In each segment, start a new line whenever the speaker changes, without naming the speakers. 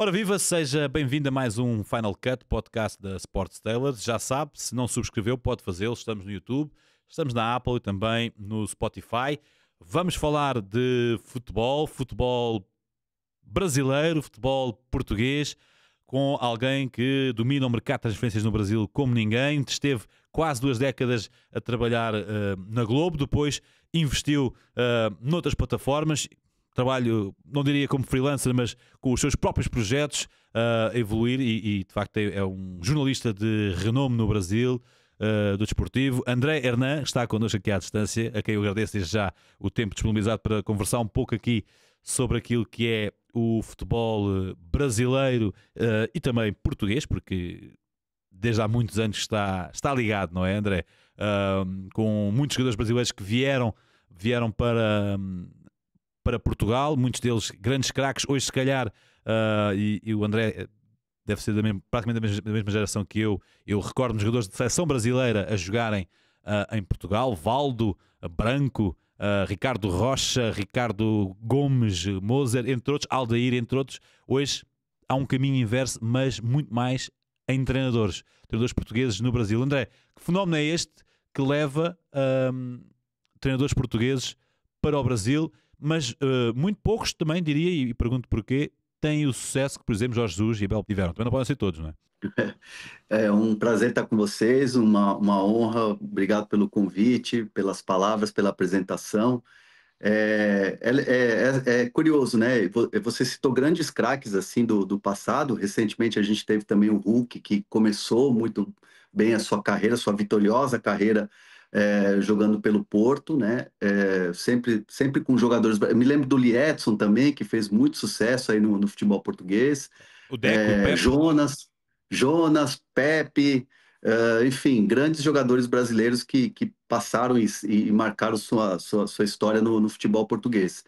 Ora viva, seja bem-vindo a mais um Final Cut, podcast da Sports Tailors. Já sabe, se não subscreveu pode fazê-lo, estamos no YouTube, estamos na Apple e também no Spotify. Vamos falar de futebol brasileiro, futebol português, com alguém que domina o mercado de transferências no Brasil como ninguém. Esteve quase 2 décadas a trabalhar na Globo, depois investiu noutras plataformas. Trabalho, não diria como freelancer, mas com os seus próprios projetos a evoluir e de facto é um jornalista de renome no Brasil, do desportivo. André Hernan está connosco aqui à distância, a quem eu agradeço desde já o tempo disponibilizado para conversar um pouco aqui sobre aquilo que é o futebol brasileiro e também português, porque desde há muitos anos está ligado, não é, André? Com muitos jogadores brasileiros que vieram para Portugal, muitos deles grandes craques. Hoje se calhar, e o André deve ser praticamente da mesma geração que eu recordo-me jogadores de seleção brasileira a jogarem em Portugal: Valdo, Branco, Ricardo Rocha, Ricardo Gomes, Moser, entre outros, Aldair, entre outros. Hoje há um caminho inverso, mas muito mais em treinadores portugueses no Brasil. André, que fenómeno é este que leva treinadores portugueses para o Brasil? Mas muito poucos também, diria, e pergunto porquê, têm o sucesso que, por exemplo, Jorge Jesus e Abel tiveram. Também não podem ser todos, não é?
É um prazer estar com vocês, uma honra. Obrigado pelo convite, pelas palavras, pela apresentação. É curioso, né? Você citou grandes craques assim do passado. Recentemente a gente teve também o Hulk, que começou muito bem a sua carreira, sua vitoriosa carreira, jogando pelo Porto, né? Sempre com jogadores. Eu me lembro do Liedson também, que fez muito sucesso aí no futebol português.
O Deco, o Pepe.
Jonas, Pepe, enfim, grandes jogadores brasileiros que passaram e marcaram sua história no futebol português.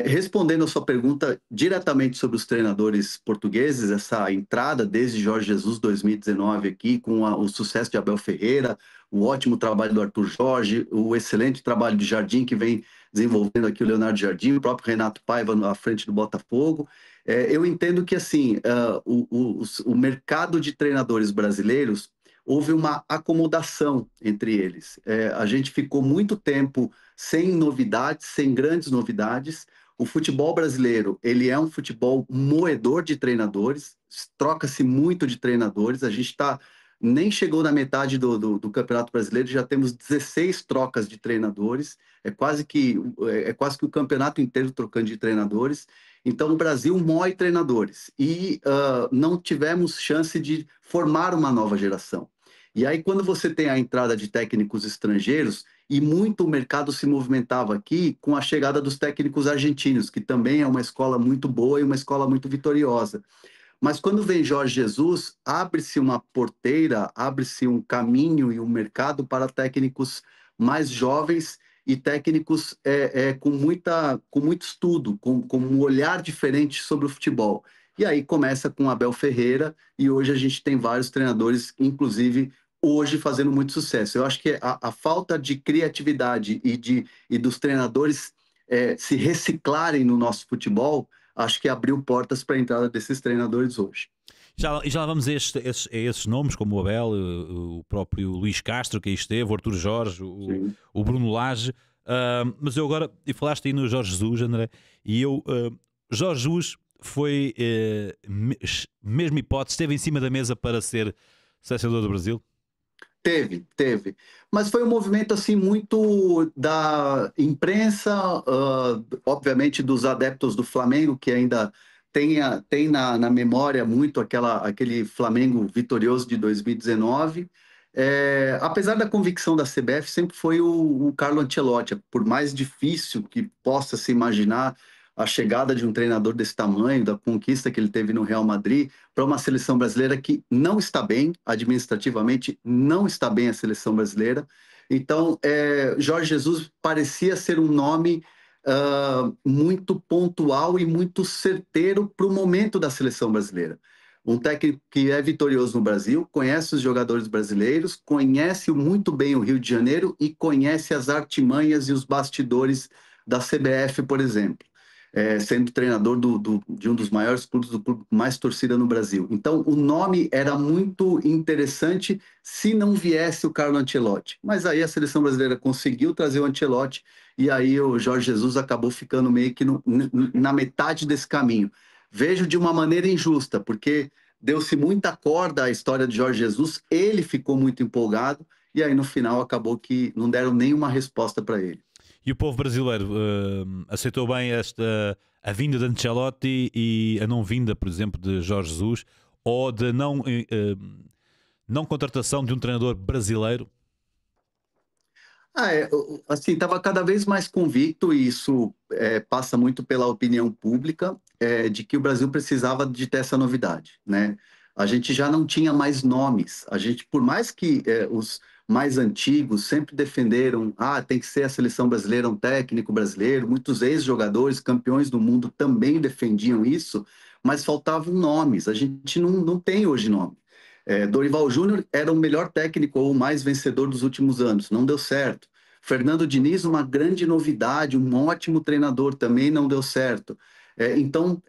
Respondendo a sua pergunta diretamente sobre os treinadores portugueses, essa entrada desde Jorge Jesus 2019 aqui, com o sucesso de Abel Ferreira, o ótimo trabalho do Arthur Jorge, o excelente trabalho de Jardim, que vem desenvolvendo aqui o Leonardo Jardim, o próprio Renato Paiva à frente do Botafogo. Eu entendo que assim, o mercado de treinadores brasileiros, houve uma acomodação entre eles. A gente ficou muito tempo sem novidades, sem grandes novidades. O futebol brasileiro, ele é um futebol moedor de treinadores, troca-se muito de treinadores. A gente nem chegou na metade do Campeonato Brasileiro, já temos 16 trocas de treinadores. É quase que o campeonato inteiro trocando de treinadores. Então, o Brasil moe treinadores e não tivemos chance de formar uma nova geração. E aí, quando você tem a entrada de técnicos estrangeiros, e muito o mercado se movimentava aqui com a chegada dos técnicos argentinos, que também é uma escola muito boa e uma escola muito vitoriosa. Mas quando vem Jorge Jesus, abre-se uma porteira, abre-se um caminho e um mercado para técnicos mais jovens e técnicos com muito estudo, com um olhar diferente sobre o futebol. E aí começa com Abel Ferreira, e hoje a gente tem vários treinadores, inclusive hoje fazendo muito sucesso. Eu acho que a falta de criatividade e dos treinadores se reciclarem no nosso futebol, acho que abriu portas para a entrada desses treinadores hoje.
Já vamos a esses nomes, como o Abel, o próprio Luís Castro, que aí esteve, o Arthur Jorge, o Bruno Lage. Mas eu agora, e falaste aí no Jorge Jesus, André, e Jorge Jesus foi, mesmo hipótese, esteve em cima da mesa para ser selecionador do Brasil?
Teve. Mas foi um movimento assim muito da imprensa, obviamente dos adeptos do Flamengo, que ainda tem na memória muito aquele Flamengo vitorioso de 2019. Apesar da convicção da CBF, sempre foi o Carlo Ancelotti. Por mais difícil que possa se imaginar a chegada de um treinador desse tamanho, da conquista que ele teve no Real Madrid, para uma seleção brasileira que não está bem, administrativamente não está bem a seleção brasileira. Então, Jorge Jesus parecia ser um nome muito pontual e muito certeiro para o momento da seleção brasileira. Um técnico que é vitorioso no Brasil, conhece os jogadores brasileiros, conhece muito bem o Rio de Janeiro e conhece as artimanhas e os bastidores da CBF, por exemplo. sendo treinador de um dos maiores clubes, do clube com mais torcida no Brasil. Então, o nome era muito interessante se não viesse o Carlo Ancelotti. Mas aí a seleção brasileira conseguiu trazer o Ancelotti e aí o Jorge Jesus acabou ficando meio que na metade desse caminho. Vejo de uma maneira injusta, porque deu-se muita corda à história de Jorge Jesus, ele ficou muito empolgado e aí no final acabou que não deram nenhuma resposta para ele.
E o povo brasileiro aceitou bem a vinda de Ancelotti e a não vinda, por exemplo, de Jorge Jesus, ou de não contratação de um treinador brasileiro?
Assim, estava cada vez mais convicto, e isso passa muito pela opinião pública, de que o Brasil precisava de ter essa novidade, né? A gente já não tinha mais nomes. A gente, por mais que os mais antigos sempre defenderam, tem que ser a seleção brasileira, um técnico brasileiro, muitos ex-jogadores, campeões do mundo também defendiam isso, mas faltavam nomes. A gente não tem hoje nome. Dorival Júnior era o melhor técnico ou o mais vencedor dos últimos anos, não deu certo. Fernando Diniz, uma grande novidade, um ótimo treinador, também não deu certo. Então,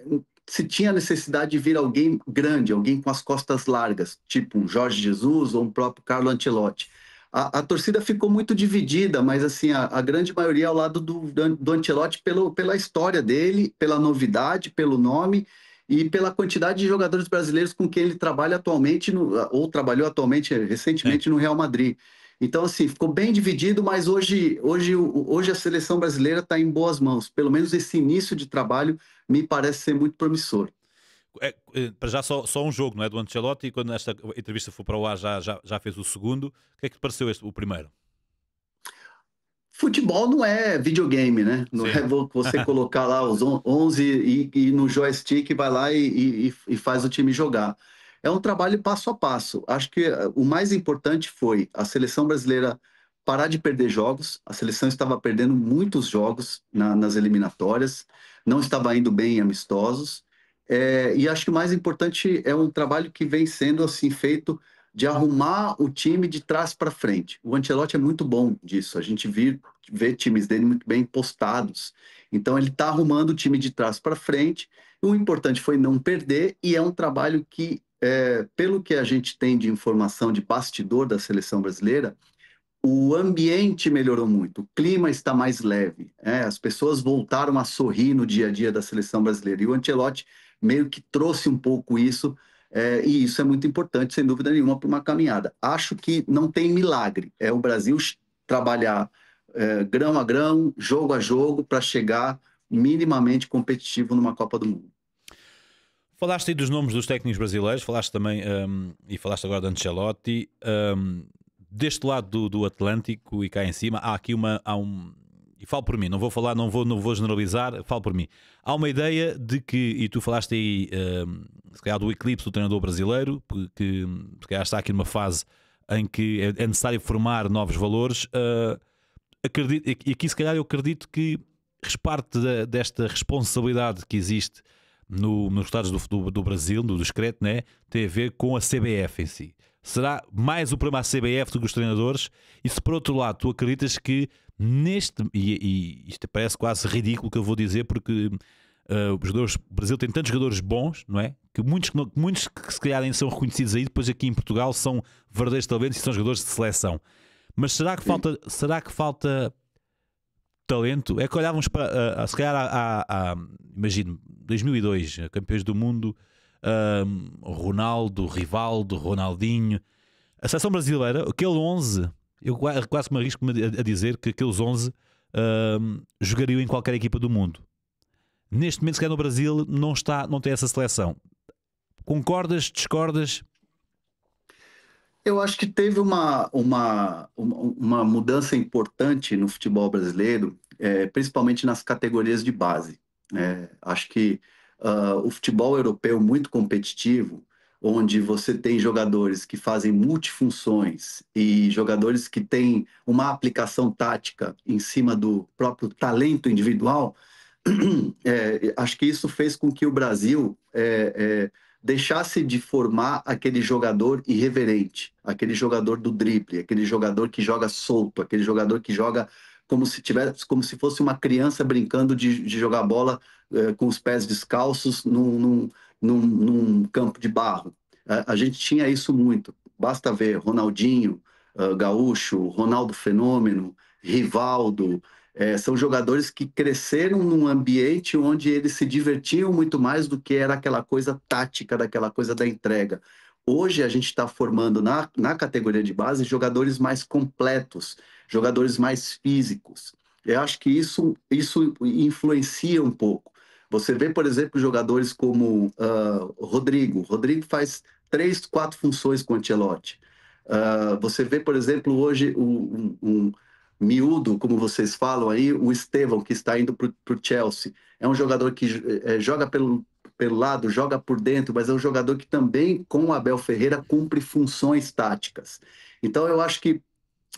se tinha necessidade de vir alguém grande, alguém com as costas largas, tipo um Jorge Jesus ou um próprio Carlo Ancelotti. A torcida ficou muito dividida, mas assim a grande maioria ao lado do Ancelotti pela história dele, pela novidade, pelo nome e pela quantidade de jogadores brasileiros com quem ele trabalha atualmente, ou trabalhou atualmente, recentemente, no Real Madrid. Então, assim, ficou bem dividido, mas hoje a seleção brasileira está em boas mãos. Pelo menos esse início de trabalho me parece ser muito promissor.
Para já só um jogo, não é? Do Ancelotti, e quando esta entrevista for para o ar já fez o segundo. O que é que te pareceu o primeiro?
Futebol não é videogame, né? Não
Sim.
é você colocar lá os 11 e no joystick vai lá e faz o time jogar. É um trabalho passo a passo. Acho que o mais importante foi a seleção brasileira parar de perder jogos. A seleção estava perdendo muitos jogos nas eliminatórias, não estava indo bem em amistosos. E acho que o mais importante é um trabalho que vem sendo assim feito de arrumar o time de trás para frente. O Ancelotti é muito bom disso. A gente vê times dele muito bem postados. Então ele está arrumando o time de trás para frente. O importante foi não perder, e é um trabalho que, pelo que a gente tem de informação de bastidor da seleção brasileira, o ambiente melhorou muito, o clima está mais leve, as pessoas voltaram a sorrir no dia a dia da seleção brasileira. E o Ancelotti meio que trouxe um pouco isso, e isso é muito importante, sem dúvida nenhuma, para uma caminhada. Acho que não tem milagre, é o Brasil trabalhar grão a grão, jogo a jogo, para chegar minimamente competitivo numa Copa do Mundo.
Falaste aí dos nomes dos técnicos brasileiros, falaste também, e falaste agora de Ancelotti. Deste lado do Atlântico e cá em cima, há aqui e falo por mim, não vou generalizar, falo por mim. Há uma ideia de que, e tu falaste aí, se calhar do eclipse do treinador brasileiro, porque se calhar está aqui numa fase em que é necessário formar novos valores. E aqui se calhar eu acredito que parte desta responsabilidade que existe nos resultados do Brasil, do discreto, né, tem a ver com a CBF em si. Será mais o problema da CBF do que os treinadores? E se por outro lado tu acreditas que e isto parece quase ridículo o que eu vou dizer, porque o Brasil tem tantos jogadores bons, não é? Que muitos que se calhar nem são reconhecidos aí, depois aqui em Portugal são verdadeiros talentos e são jogadores de seleção. Mas será que falta talento? É que olhávamos para, se calhar, imagino, 2002, campeões do mundo, Ronaldo, Rivaldo, Ronaldinho. A seleção brasileira, aquele 11, eu quase me arrisco a dizer que aqueles 11 jogariam em qualquer equipa do mundo. Neste momento, se calhar no Brasil, não tem essa seleção. Concordas? Discordas?
Eu acho que teve uma mudança importante no futebol brasileiro, principalmente nas categorias de base. Acho que o futebol europeu muito competitivo, onde você tem jogadores que fazem multifunções e jogadores que têm uma aplicação tática em cima do próprio talento individual, acho que isso fez com que o Brasil deixasse de formar aquele jogador irreverente, aquele jogador do drible, aquele jogador que joga solto, aquele jogador que joga como se fosse uma criança brincando de jogar bola com os pés descalços num campo de barro. A gente tinha isso muito. Basta ver Ronaldinho, Gaúcho, Ronaldo Fenômeno, Rivaldo. São jogadores que cresceram num ambiente onde eles se divertiam muito mais do que era aquela coisa tática, daquela coisa da entrega. Hoje a gente está formando na categoria de base jogadores mais completos, jogadores mais físicos. Eu acho que isso influencia um pouco. Você vê, por exemplo, jogadores como Rodrigo. Rodrigo faz 3, 4 funções com o Ancelotti. Você vê, por exemplo, hoje um miúdo, como vocês falam aí, o Estevão, que está indo para o Chelsea. É um jogador que joga pelo lado, joga por dentro, mas é um jogador que também, com o Abel Ferreira, cumpre funções táticas. Então, eu acho que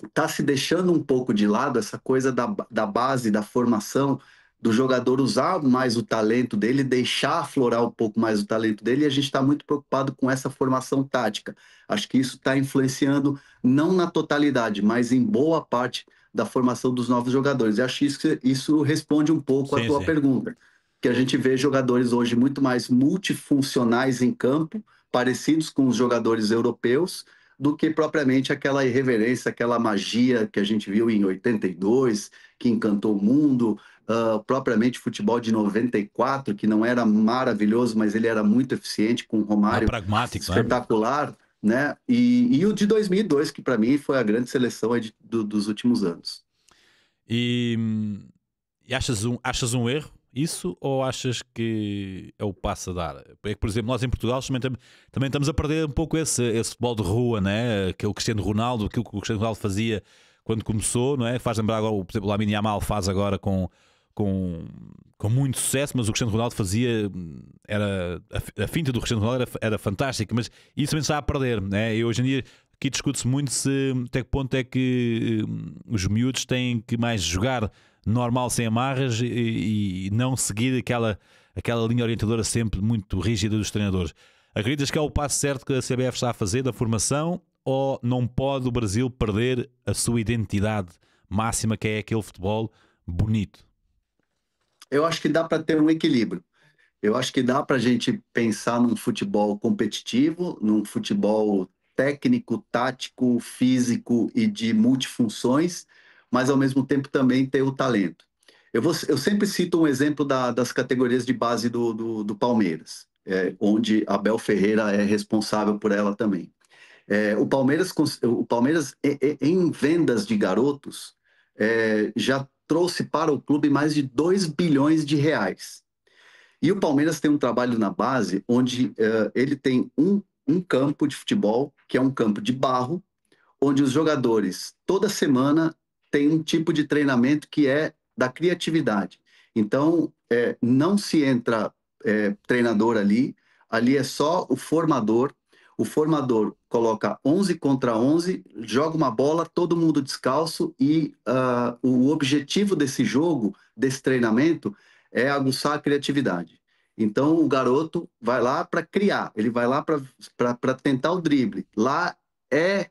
está se deixando um pouco de lado essa coisa da base, da formação, do jogador usar mais o talento dele, deixar aflorar um pouco mais o talento dele, e a gente está muito preocupado com essa formação tática. Acho que isso está influenciando, não na totalidade, mas em boa parte da formação dos novos jogadores. E acho que isso responde um pouco à tua pergunta, que a gente vê jogadores hoje muito mais multifuncionais em campo, parecidos com os jogadores europeus, do que propriamente aquela irreverência, aquela magia que a gente viu em 82, que encantou o mundo, propriamente futebol de 94, que não era maravilhoso, mas ele era muito eficiente, com o Romário
pragmático,
espetacular, né? E o de 2002, que para mim foi a grande seleção dos últimos anos.
E achas um erro isso, ou achas que é o passo a dar? É que, por exemplo, nós em Portugal também estamos a perder um pouco esse futebol de rua, né? Que é o Cristiano Ronaldo, aquilo que o Cristiano Ronaldo fazia quando começou, não é? Faz lembrar agora, por exemplo, o Lamine Yamal faz agora com muito sucesso, mas o Cristiano Ronaldo fazia, a finta do Cristiano Ronaldo era fantástica, mas isso também está a perder, né? E hoje em dia aqui discute-se muito até que ponto é que os miúdos têm que mais jogar normal, sem amarras, e não seguir aquela linha orientadora sempre muito rígida dos treinadores. Acreditas que é o passo certo que a CBF está a fazer da formação, ou não pode o Brasil perder a sua identidade máxima, que é aquele futebol bonito?
Eu acho que dá para ter um equilíbrio. Eu acho que dá para a gente pensar num futebol competitivo, num futebol técnico, tático, físico e de multifunções, mas ao mesmo tempo também ter o talento. Eu sempre cito um exemplo das categorias de base do Palmeiras, onde Abel Ferreira é responsável por ela também. O Palmeiras em vendas de garotos, já trouxe para o clube mais de 2 bilhões de reais. E o Palmeiras tem um trabalho na base onde ele tem um campo de futebol, que é um campo de barro, onde os jogadores, toda semana, têm um tipo de treinamento que é da criatividade. Então, não se entra treinador ali é só o formador. O formador coloca 11 contra 11, joga uma bola, todo mundo descalço, e o objetivo desse jogo, desse treinamento, é aguçar a criatividade. Então, o garoto vai lá para criar, ele vai lá para tentar o drible. Lá é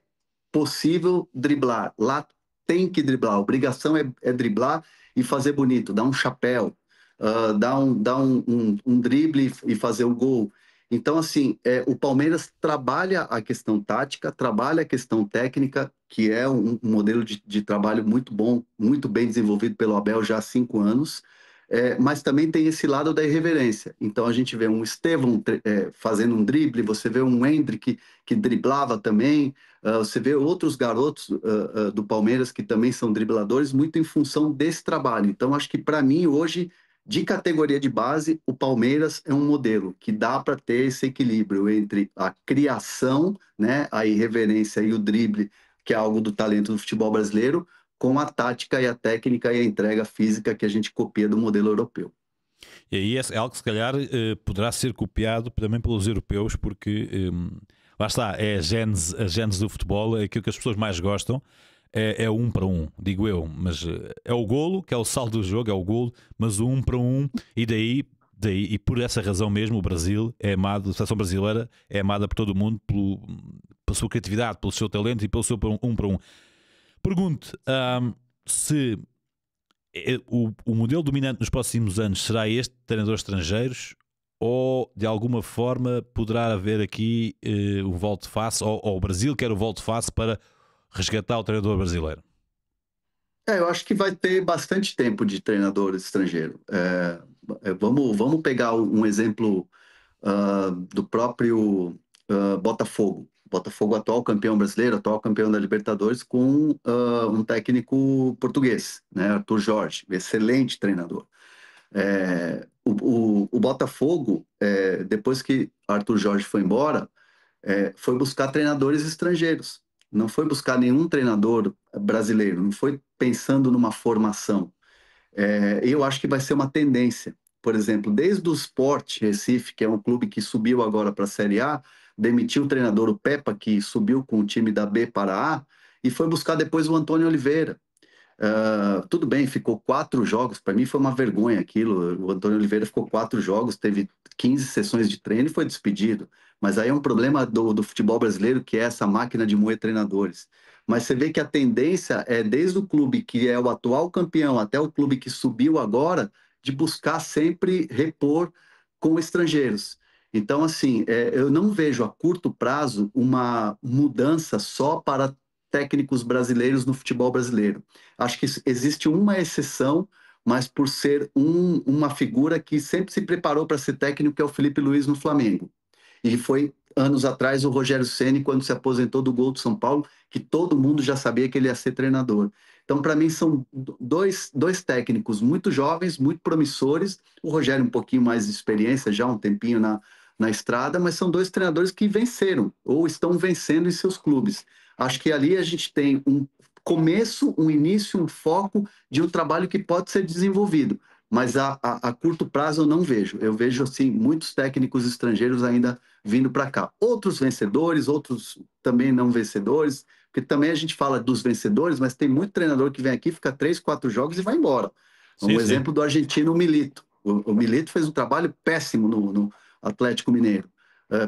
possível driblar, lá tem que driblar, a obrigação é driblar e fazer bonito, dar um chapéu, dar um drible e fazer o gol. Então, assim, o Palmeiras trabalha a questão tática, trabalha a questão técnica, que é um modelo de trabalho muito bom, muito bem desenvolvido pelo Abel já há 5 anos, mas também tem esse lado da irreverência. Então, a gente vê um Estevão fazendo um drible, você vê um Endrick que driblava também, você vê outros garotos do Palmeiras que também são dribladores, muito em função desse trabalho. Então, acho que, para mim, hoje, de categoria de base, o Palmeiras é um modelo que dá para ter esse equilíbrio entre a criação, né, a irreverência e o drible, que é algo do talento do futebol brasileiro, com a tática e a técnica e a entrega física que a gente copia do modelo europeu.
E aí é algo que se calhar poderá ser copiado também pelos europeus, porque lá está, é a gênese do futebol, é aquilo que as pessoas mais gostam. É o 1 para 1, digo eu, mas é o golo, que é o saldo do jogo, é o golo, mas o 1 para 1, e daí, e por essa razão mesmo, o Brasil é amado, a seleção brasileira é amada por todo o mundo pela sua criatividade, pelo seu talento e pelo seu 1 para 1. Pergunto se O modelo dominante nos próximos anos será este, de treinadores estrangeiros, ou de alguma forma poderá haver aqui um volte-face, ou o Brasil quer o volte-face para resgatar o treinador brasileiro?
Eu acho que vai ter bastante tempo de treinador estrangeiro. Vamos pegar um exemplo do próprio Botafogo. Botafogo, atual campeão brasileiro, atual campeão da Libertadores, com um técnico português, né, Arthur Jorge, excelente treinador. O Botafogo, depois que Arthur Jorge foi embora, foi buscar treinadores estrangeiros. Não foi buscar nenhum treinador brasileiro, não foi pensando numa formação. Eu acho que vai ser uma tendência. Por exemplo, desde o Sport Recife, que é um clube que subiu agora para a Série A, demitiu o treinador, o Pepa, que subiu com o time da B para a A, e foi buscar depois o Antônio Oliveira. Tudo bem, ficou 4 jogos. Para mim foi uma vergonha aquilo. O Antônio Oliveira ficou 4 jogos, teve 15 sessões de treino e foi despedido. Mas aí é um problema do futebol brasileiro, que é essa máquina de moer treinadores. Mas você vê que a tendência é, desde o clube que é o atual campeão até o clube que subiu agora, de buscar sempre repor com estrangeiros. Então, assim, eu não vejo a curto prazo uma mudança só para técnicos brasileiros no futebol brasileiro. Acho que existe uma exceção, mas por ser uma figura que sempre se preparou para ser técnico, que é o Felipe Luiz no Flamengo. E foi anos atrás o Rogério Ceni, quando se aposentou do Gol do São Paulo, que todo mundo já sabia que ele ia ser treinador. Então, para mim, são dois técnicos muito jovens, muito promissores. O Rogério, um pouquinho mais de experiência, já um tempinho na estrada, mas são dois treinadores que venceram ou estão vencendo em seus clubes. Acho que ali a gente tem um começo, um início, um foco de um trabalho que pode ser desenvolvido, mas a curto prazo eu não vejo. Eu vejo, assim, muitos técnicos estrangeiros ainda vindo para cá. Outros vencedores, outros também não vencedores, porque também a gente fala dos vencedores, mas tem muito treinador que vem aqui, fica 3, 4 jogos e vai embora.
Sim,
Um
sim.
exemplo do argentino, o Milito. O Milito fez um trabalho péssimo no Atlético Mineiro.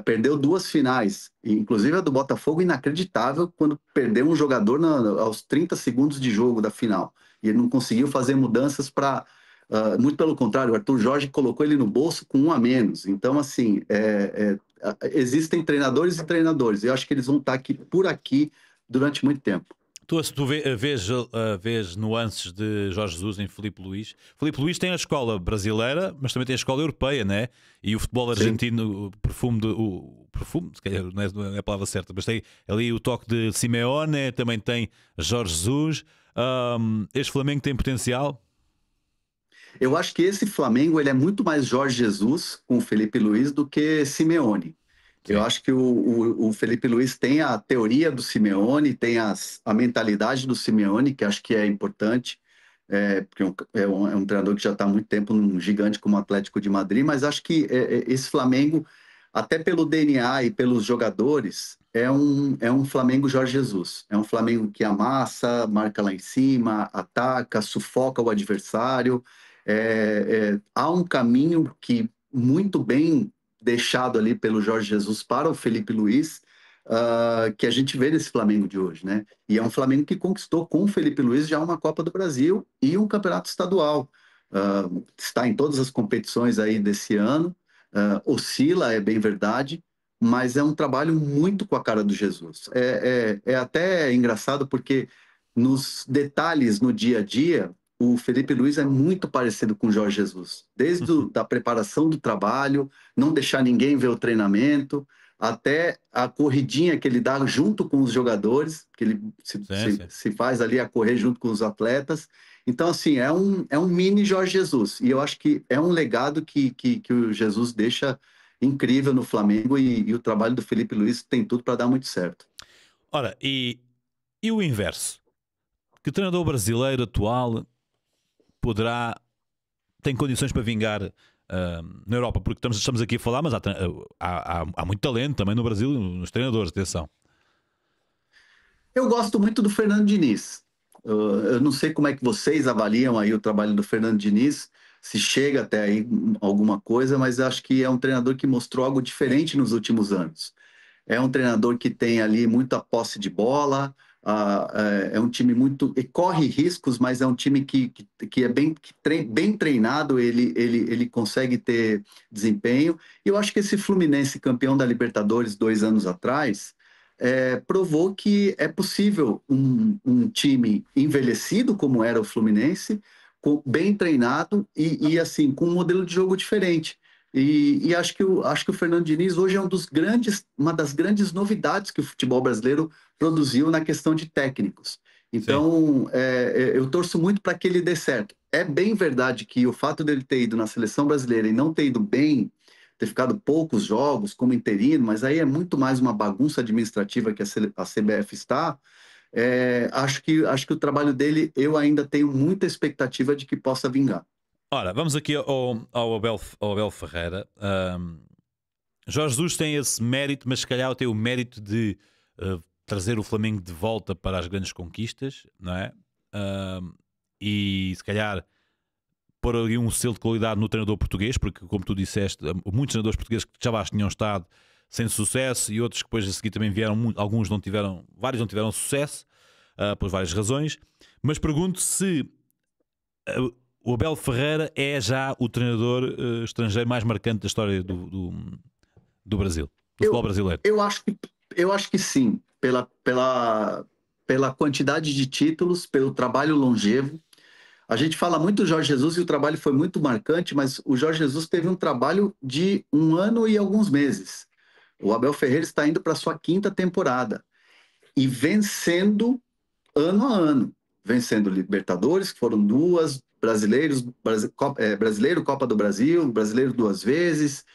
Perdeu 2 finais, inclusive a do Botafogo, inacreditável, quando perdeu um jogador aos 30 segundos de jogo da final. E ele não conseguiu fazer mudanças para. Muito pelo contrário, o Arthur Jorge colocou ele no bolso com 1 a menos. Então, assim, existem treinadores e treinadores. Eu acho que eles vão estar aqui por aqui durante muito tempo.
Vês nuances de Jorge Jesus em Filipe Luís. Filipe Luís tem a escola brasileira, mas também tem a escola europeia, né? E o futebol
Sim.
argentino, o perfume, se calhar não é a palavra certa, mas tem ali o toque de Simeone, também tem Jorge Jesus. Este Flamengo tem potencial?
Eu acho que esse Flamengo ele é muito mais Jorge Jesus com o Felipe Luiz do que Simeone. Eu
Sim.
acho que o Felipe Luiz tem a teoria do Simeone, tem a mentalidade do Simeone, que acho que é importante, porque é um treinador que já está há muito tempo num gigante como o Atlético de Madrid, mas acho que esse Flamengo, até pelo DNA e pelos jogadores, é um Flamengo Jorge Jesus. É um Flamengo que amassa, marca lá em cima, ataca, sufoca o adversário. Há um caminho que muito bem deixado ali pelo Jorge Jesus para o Felipe Luiz, que a gente vê nesse Flamengo de hoje, né? E é um Flamengo que conquistou com o Felipe Luiz já uma Copa do Brasil e um campeonato estadual. Está em todas as competições aí desse ano, oscila, é bem verdade, mas é um trabalho muito com a cara do Jesus. É até engraçado porque nos detalhes, no dia a dia, o Felipe Luiz é muito parecido com o Jorge Jesus, desde a preparação do trabalho, não deixar ninguém ver o treinamento, até a corridinha que ele dá junto com os jogadores, que ele se,
Sim,
se,
sim.
se faz ali a correr junto com os atletas. Então, assim, é um mini Jorge Jesus. E eu acho que é um legado que o Jesus deixa incrível no Flamengo e o trabalho do Felipe Luiz tem tudo para dar muito certo.
Ora, e o inverso? Que treinador brasileiro atual tem condições para vingar na Europa? Porque estamos aqui a falar, mas há muito talento também no Brasil, nos treinadores, atenção.
Eu gosto muito do Fernando Diniz. Eu não sei como é que vocês avaliam aí o trabalho do Fernando Diniz, se chega até aí alguma coisa, mas acho que é um treinador que mostrou algo diferente nos últimos anos. É um treinador que tem ali muita posse de bola, É um time muito... corre riscos, mas é um time que é bem treinado, ele consegue ter desempenho. E eu acho que esse Fluminense, campeão da Libertadores 2 anos atrás, provou que é possível um time envelhecido, como era o Fluminense, bem treinado e assim, com um modelo de jogo diferente. E acho que o Fernando Diniz hoje é uma das grandes novidades que o futebol brasileiro produziu na questão de técnicos.
Sim.
Então, eu torço muito para que ele dê certo. É bem verdade que o fato dele ter ido na seleção brasileira e não ter ido bem, ter ficado poucos jogos como interino, mas aí é muito mais uma bagunça administrativa que a CBF está. Acho que o trabalho dele, eu ainda tenho muita expectativa de que possa vingar.
Ora, vamos aqui ao Abel Ferreira. Jorge Jesus tem esse mérito, mas se calhar tem o mérito de trazer o Flamengo de volta para as grandes conquistas, não é? E se calhar pôr ali um selo de qualidade no treinador português, porque como tu disseste, muitos treinadores portugueses que já lá tinham estado sem sucesso e outros que depois a seguir também vieram, alguns não tiveram, vários não tiveram sucesso, por várias razões. Mas pergunto se o Abel Ferreira é já o treinador estrangeiro mais marcante da história do Brasil, do futebol
Eu,
brasileiro.
eu acho que sim, pela quantidade de títulos, pelo trabalho longevo. A gente fala muito do Jorge Jesus e o trabalho foi muito marcante, mas o Jorge Jesus teve um trabalho de 1 ano e alguns meses. O Abel Ferreira está indo para a sua 5ª temporada e vencendo ano a ano, vencendo Libertadores, que foram 2, brasileiro, Copa do Brasil, brasileiro 2 vezes,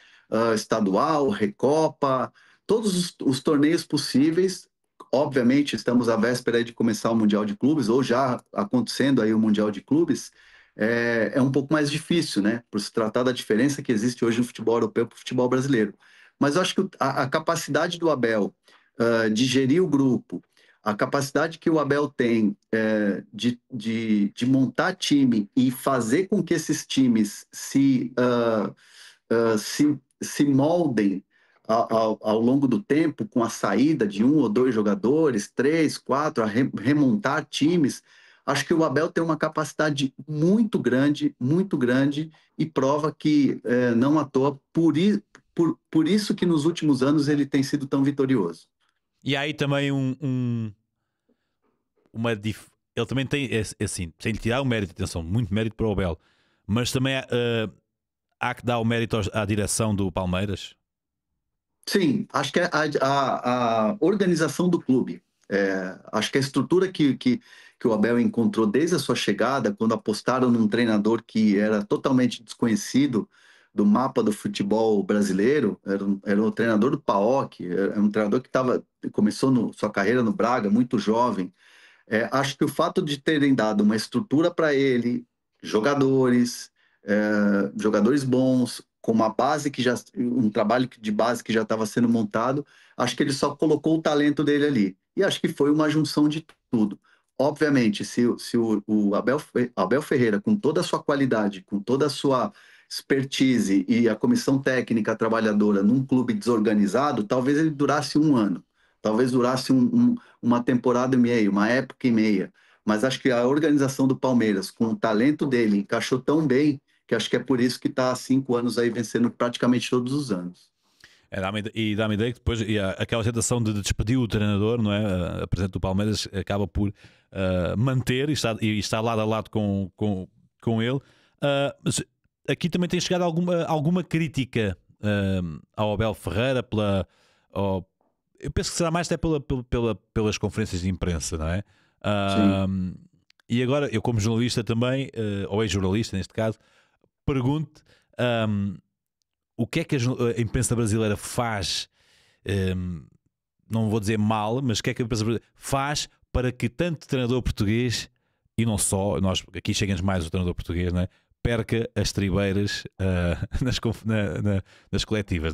estadual, Recopa, todos os torneios possíveis. Obviamente, estamos à véspera de começar o Mundial de Clubes, ou já acontecendo aí o Mundial de Clubes, é um pouco mais difícil, né? Por se tratar da diferença que existe hoje no futebol europeu para o futebol brasileiro. Mas eu acho que a capacidade do Abel de gerir o grupo, a capacidade que o Abel tem de montar time e fazer com que esses times se moldem ao longo do tempo, com a saída de 1 ou 2 jogadores, 3, 4, a remontar times. Acho que o Abel tem uma capacidade muito grande, e prova que não à toa, por isso que nos últimos anos ele tem sido tão vitorioso.
E há aí também ele também tem, assim, sem lhe tirar o mérito, atenção, muito mérito para o Abel, mas também há que dar o mérito à direção do Palmeiras.
Sim, acho que é a organização do clube. Acho que a estrutura que o Abel encontrou desde a sua chegada, quando apostaram num treinador que era totalmente desconhecido do mapa do futebol brasileiro, era o treinador do PAOK, era um treinador que começou sua carreira no Braga, muito jovem. Acho que o fato de terem dado uma estrutura para ele, jogadores, jogadores bons, com uma base um trabalho de base que já estava sendo montado, acho que ele só colocou o talento dele ali. E acho que foi uma junção de tudo. Obviamente, se o Abel Ferreira, com toda a sua qualidade, com toda a sua expertise e a comissão técnica trabalhadora num clube desorganizado, talvez ele durasse 1 ano, talvez durasse uma temporada e meia, uma época e meia. Mas acho que a organização do Palmeiras, com o talento dele, encaixou tão bem que acho que é por isso que está há 5 anos aí vencendo praticamente todos os anos.
Dá-me ideia que depois aquela tentação de despedir o treinador, não é? A presidente do Palmeiras acaba por manter e está lado a lado com ele. Mas aqui também tem chegado alguma crítica ao Abel Ferreira eu penso que será mais até pelas conferências de imprensa, não é?
Sim.
E agora, eu como jornalista também, ou ex-jornalista neste caso, pergunto o que é que a imprensa brasileira faz, não vou dizer mal, mas o que é que a imprensa brasileira faz para que tanto treinador português, e não só, nós aqui chegamos mais o treinador português, não é? Perca as tribeiras nas coletivas,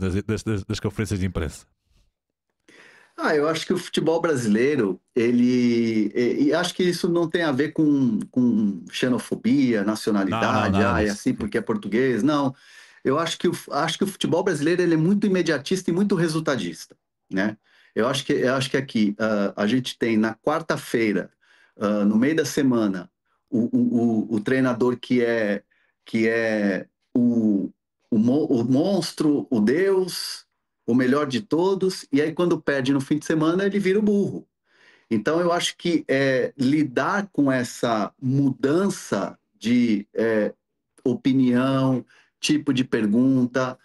nas conferências de imprensa.
Eu acho que o futebol brasileiro, e acho que isso não tem a ver com xenofobia,
Não, não,
nacionalidade,
nada
é
disso.
assim porque é português, não. Eu acho que o futebol brasileiro ele é muito imediatista e muito resultadista, né? Eu acho que aqui a gente tem na quarta-feira, no meio da semana, o treinador que é o monstro, o Deus, o melhor de todos, e aí quando perde no fim de semana ele vira o burro. Então, eu acho que lidar com essa mudança de opinião, tipo de pergunta,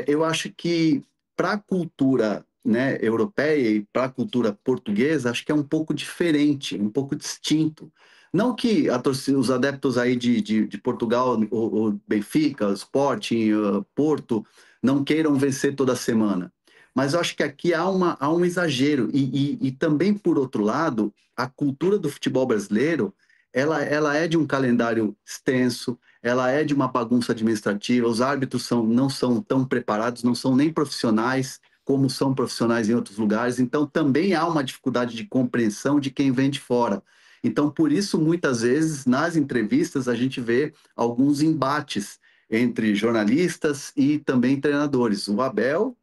eu acho que para a cultura, né, europeia e para a cultura portuguesa, acho que é um pouco diferente, um pouco distinto. Não que os adeptos aí de Portugal, o Benfica, o Sporting, o Porto, não queiram vencer toda semana. Mas eu acho que aqui há um exagero. E também, por outro lado, a cultura do futebol brasileiro, ela é de um calendário extenso, ela é de uma bagunça administrativa, os árbitros não são tão preparados, não são nem profissionais como são profissionais em outros lugares, então também há uma dificuldade de compreensão de quem vem de fora. Então, por isso, muitas vezes, nas entrevistas, a gente vê alguns embates entre jornalistas e também treinadores. O Abel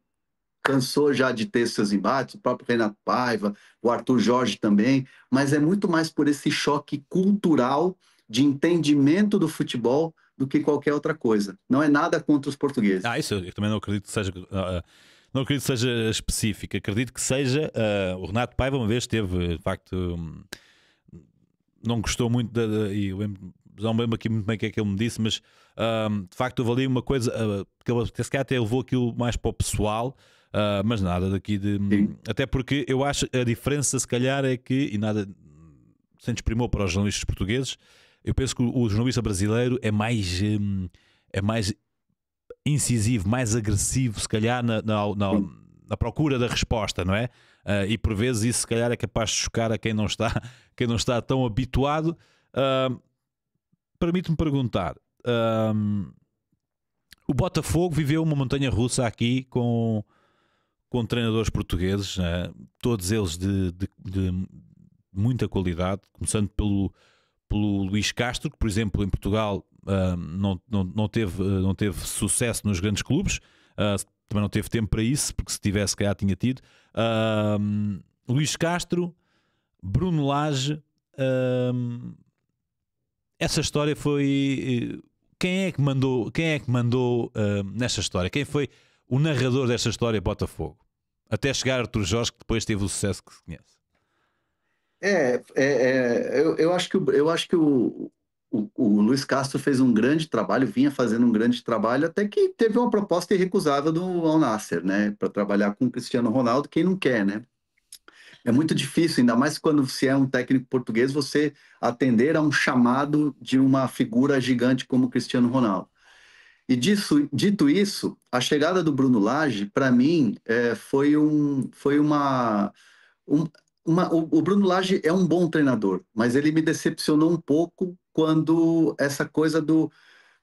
cansou já de ter seus embates, o próprio Renato Paiva, o Arthur Jorge também, mas é muito mais por esse choque cultural de entendimento do futebol do que qualquer outra coisa. Não é nada contra os portugueses.
Isso eu também não acredito que seja. Não acredito que seja específico. Acredito que seja. O Renato Paiva uma vez teve, de facto, não gostou muito e não me lembro aqui muito bem o que é que ele me disse, mas de facto houve ali uma coisa que ele se calhar até levou aquilo mais para o pessoal. Mas nada daqui de.
Sim.
Até porque eu acho a diferença, se calhar, é que, e nada se desprimou para os jornalistas portugueses, eu penso que o jornalista brasileiro é mais incisivo, mais agressivo, se calhar, na procura da resposta, não é? E por vezes isso, se calhar, é capaz de chocar a quem não está tão habituado. Permite-me perguntar. O Botafogo viveu uma montanha russa aqui com treinadores portugueses, né? Todos eles de muita qualidade, começando pelo Luís Castro, que, por exemplo, em Portugal não teve sucesso nos grandes clubes, também não teve tempo para isso, porque se tivesse, calhar tinha tido. Luís Castro, Bruno Lage, essa história foi... Quem é que mandou nesta história? Quem foi o narrador desta história Botafogo? Até chegar a Arthur Jorge, que depois teve o sucesso que se conhece.
Eu acho que o Luiz Castro fez um grande trabalho, vinha fazendo um grande trabalho, até que teve uma proposta irrecusável do Al Nassr, né? Para trabalhar com o Cristiano Ronaldo, quem não quer, né? É muito difícil, ainda mais quando você é um técnico português, você atender a um chamado de uma figura gigante como o Cristiano Ronaldo. E dito isso, a chegada do Bruno Lage, para mim, foi um- o Bruno Lage é um bom treinador, mas ele me decepcionou um pouco quando essa coisa do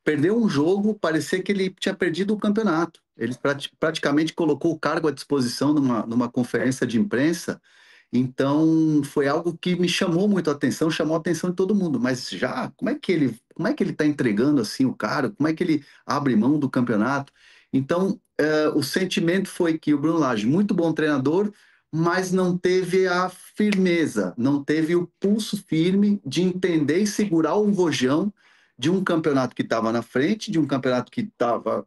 perder um jogo, parecia que ele tinha perdido o campeonato. Ele praticamente colocou o cargo à disposição numa conferência de imprensa. Então, foi algo que me chamou muito a atenção, chamou a atenção de todo mundo. Mas já, como é que ele está entregando assim o cara? Como é que ele abre mão do campeonato? Então, o sentimento foi que o Bruno Lage, muito bom treinador, mas não teve a firmeza, não teve o pulso firme de entender e segurar o rojão de um campeonato que estava na frente, de um campeonato que estava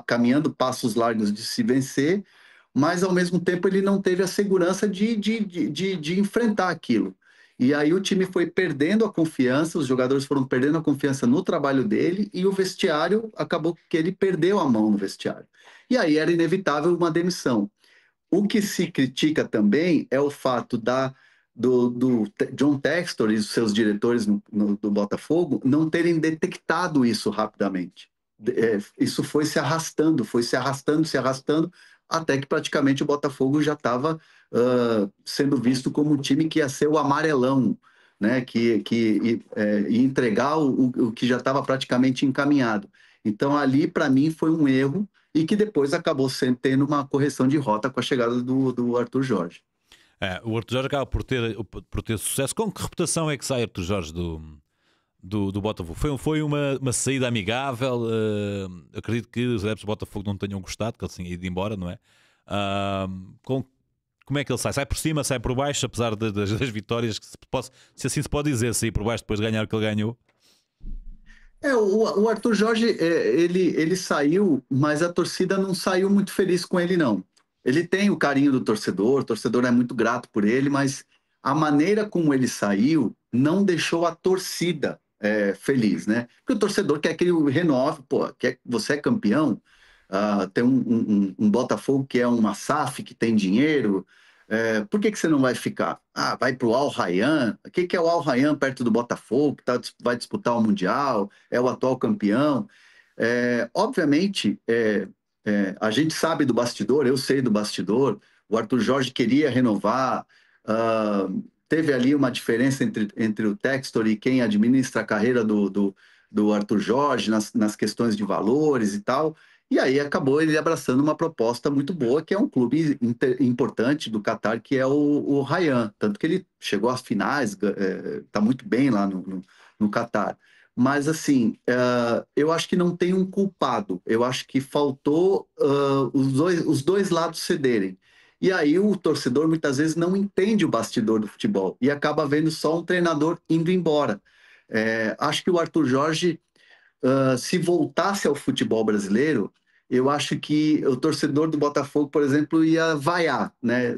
caminhando passos largos de se vencer, mas ao mesmo tempo ele não teve a segurança de enfrentar aquilo. E aí o time foi perdendo a confiança, os jogadores foram perdendo a confiança no trabalho dele e o vestiário acabou que ele perdeu a mão no vestiário. E aí era inevitável uma demissão. O que se critica também é o fato do John Textor e os seus diretores do Botafogo não terem detectado isso rapidamente. Isso foi se arrastando, até que praticamente o Botafogo já estava sendo visto como um time que ia ser o amarelão, né? Ia entregar o que já estava praticamente encaminhado. Então, ali, para mim, foi um erro e que depois acabou tendo uma correção de rota com a chegada do Arthur Jorge.
O Arthur Jorge acaba por ter sucesso. Com que reputação é que sai Arthur Jorge do Botafogo? Foi uma saída amigável? Acredito que os adeptos do Botafogo não tenham gostado, que ele tinha ido embora, não é? como é que ele sai? Sai por cima, sai por baixo, apesar das vitórias, que se assim se pode dizer, sair por baixo depois de ganhar o que ele ganhou?
O Arthur Jorge, ele saiu, mas a torcida não saiu muito feliz com ele, não. Ele tem o carinho do torcedor, o torcedor é muito grato por ele, mas a maneira como ele saiu não deixou a torcida feliz, né? Porque o torcedor quer que ele renove, pô, você é campeão, tem um Botafogo que é uma SAF, que tem dinheiro, por que você não vai ficar? Ah, vai para o Al Rayyan. O que é o Al Rayyan perto do Botafogo, que vai disputar o Mundial, é o atual campeão? Obviamente, a gente sabe do bastidor, eu sei do bastidor, o Arthur Jorge queria renovar, teve ali uma diferença entre o Textor e quem administra a carreira do Arthur Jorge nas questões de valores e tal. E aí acabou ele abraçando uma proposta muito boa, que é um clube importante do Catar, que é o Rayyan. Tanto que ele chegou às finais, está muito bem lá no Catar. Mas, assim, eu acho que não tem um culpado. Eu acho que faltou os dois lados cederem. E aí o torcedor muitas vezes não entende o bastidor do futebol e acaba vendo só um treinador indo embora. Acho que o Arthur Jorge, se voltasse ao futebol brasileiro, eu acho que o torcedor do Botafogo, por exemplo, ia vaiar, né?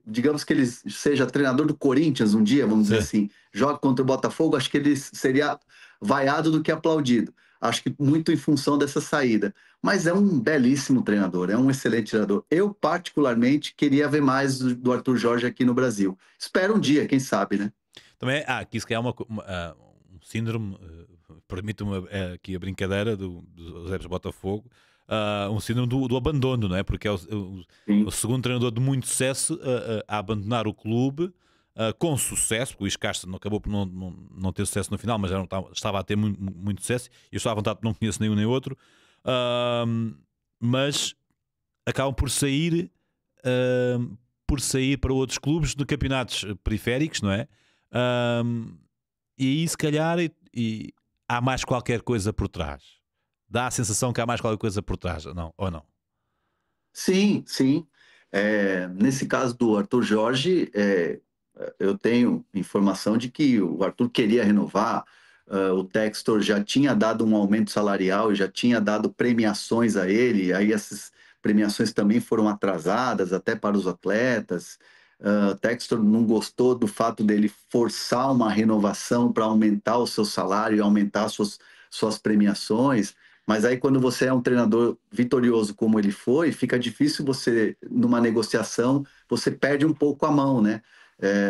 Digamos que ele seja treinador do Corinthians um dia, vamos dizer assim, joga contra o Botafogo, acho que ele seria vaiado do que aplaudido. Acho que muito em função dessa saída. Mas é um belíssimo treinador, é um excelente treinador. Eu, particularmente, queria ver mais do Arthur Jorge aqui no Brasil. Espero um dia, quem sabe, né?
Também aqui se calhar um síndrome, permite-me aqui a brincadeira dos adeptos do Botafogo, um síndrome do abandono, não é? Porque é o segundo treinador de muito sucesso a abandonar o clube com sucesso, porque o Luís Castro não acabou por não ter sucesso no final, mas já estava a ter muito sucesso. Eu estou à vontade porque não conheço nenhum nem outro, mas acabam por sair para outros clubes de campeonatos periféricos, não é? E aí se calhar há mais qualquer coisa por trás. Dá a sensação que há mais qualquer coisa por trás, ou não?
Sim, sim. Nesse caso do Arthur Jorge, eu tenho informação de que o Arthur queria renovar, o Textor já tinha dado um aumento salarial e já tinha dado premiações a ele, aí essas premiações também foram atrasadas até para os atletas. O Textor não gostou do fato dele forçar uma renovação para aumentar o seu salário e aumentar suas premiações. Mas aí, quando você é um treinador vitorioso como ele foi, fica difícil você, numa negociação, você perde um pouco a mão, né?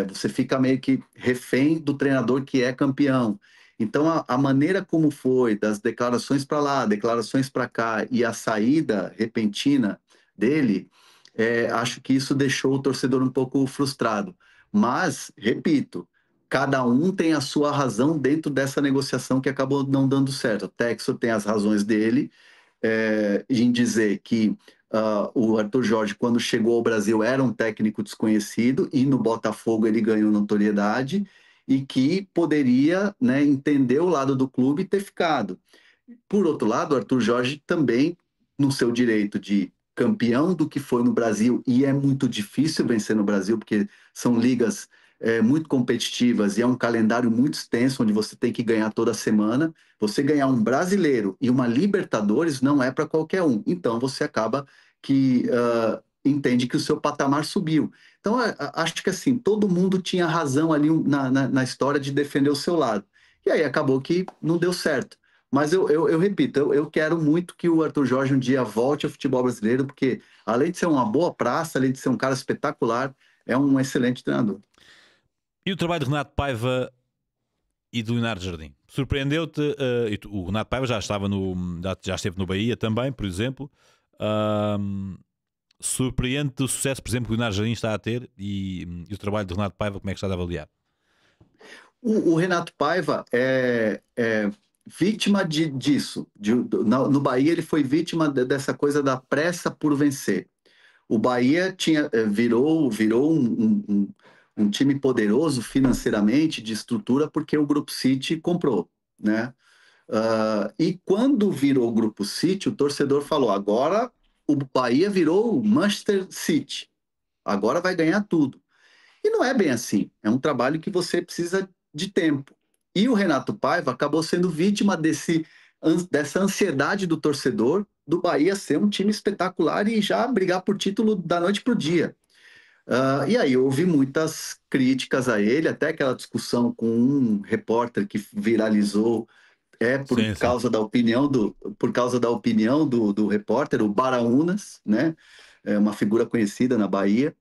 Você fica meio que refém do treinador que é campeão. Então, a maneira como foi, das declarações para lá, declarações para cá, e a saída repentina dele, acho que isso deixou o torcedor um pouco frustrado. Mas, repito, cada um tem a sua razão dentro dessa negociação que acabou não dando certo. O Texo tem as razões dele em dizer que o Arthur Jorge, quando chegou ao Brasil, era um técnico desconhecido e no Botafogo ele ganhou notoriedade e que poderia, né, entender o lado do clube e ter ficado. Por outro lado, o Arthur Jorge também, no seu direito de campeão do que foi no Brasil, e é muito difícil vencer no Brasil, porque são ligas muito competitivas e é um calendário muito extenso, onde você tem que ganhar toda semana. Você ganhar um brasileiro e uma Libertadores não é para qualquer um. Então você acaba que entende que o seu patamar subiu. Então acho que assim, todo mundo tinha razão ali na história de defender o seu lado. E aí acabou que não deu certo. Mas eu repito, eu quero muito que o Arthur Jorge um dia volte ao futebol brasileiro, porque além de ser uma boa praça, além de ser um cara espetacular, é um excelente treinador.
E o trabalho de Renato Paiva e do Leonardo Jardim? Surpreendeu-te? O Renato Paiva já esteve no Bahia também, por exemplo. Surpreende-te o sucesso, por exemplo, que o Leonardo Jardim está a ter e o trabalho de Renato Paiva, como é que está a avaliar?
O Renato Paiva é vítima disso. No Bahia, ele foi vítima dessa coisa da pressa por vencer. O Bahia virou um time poderoso financeiramente, de estrutura, porque o Grupo City comprou, né? E quando virou o Grupo City, o torcedor falou: agora o Bahia virou o Manchester City. agora vai ganhar tudo. E não é bem assim. É um trabalho que você precisa de tempo. E o Renato Paiva acabou sendo vítima dessa ansiedade do torcedor do Bahia ser um time espetacular e já brigar por título da noite para o dia. E aí houve muitas críticas a ele, até aquela discussão com um repórter que viralizou
Sim, sim.
por causa da opinião do repórter, o Baraunas, né? É uma figura conhecida na Bahia.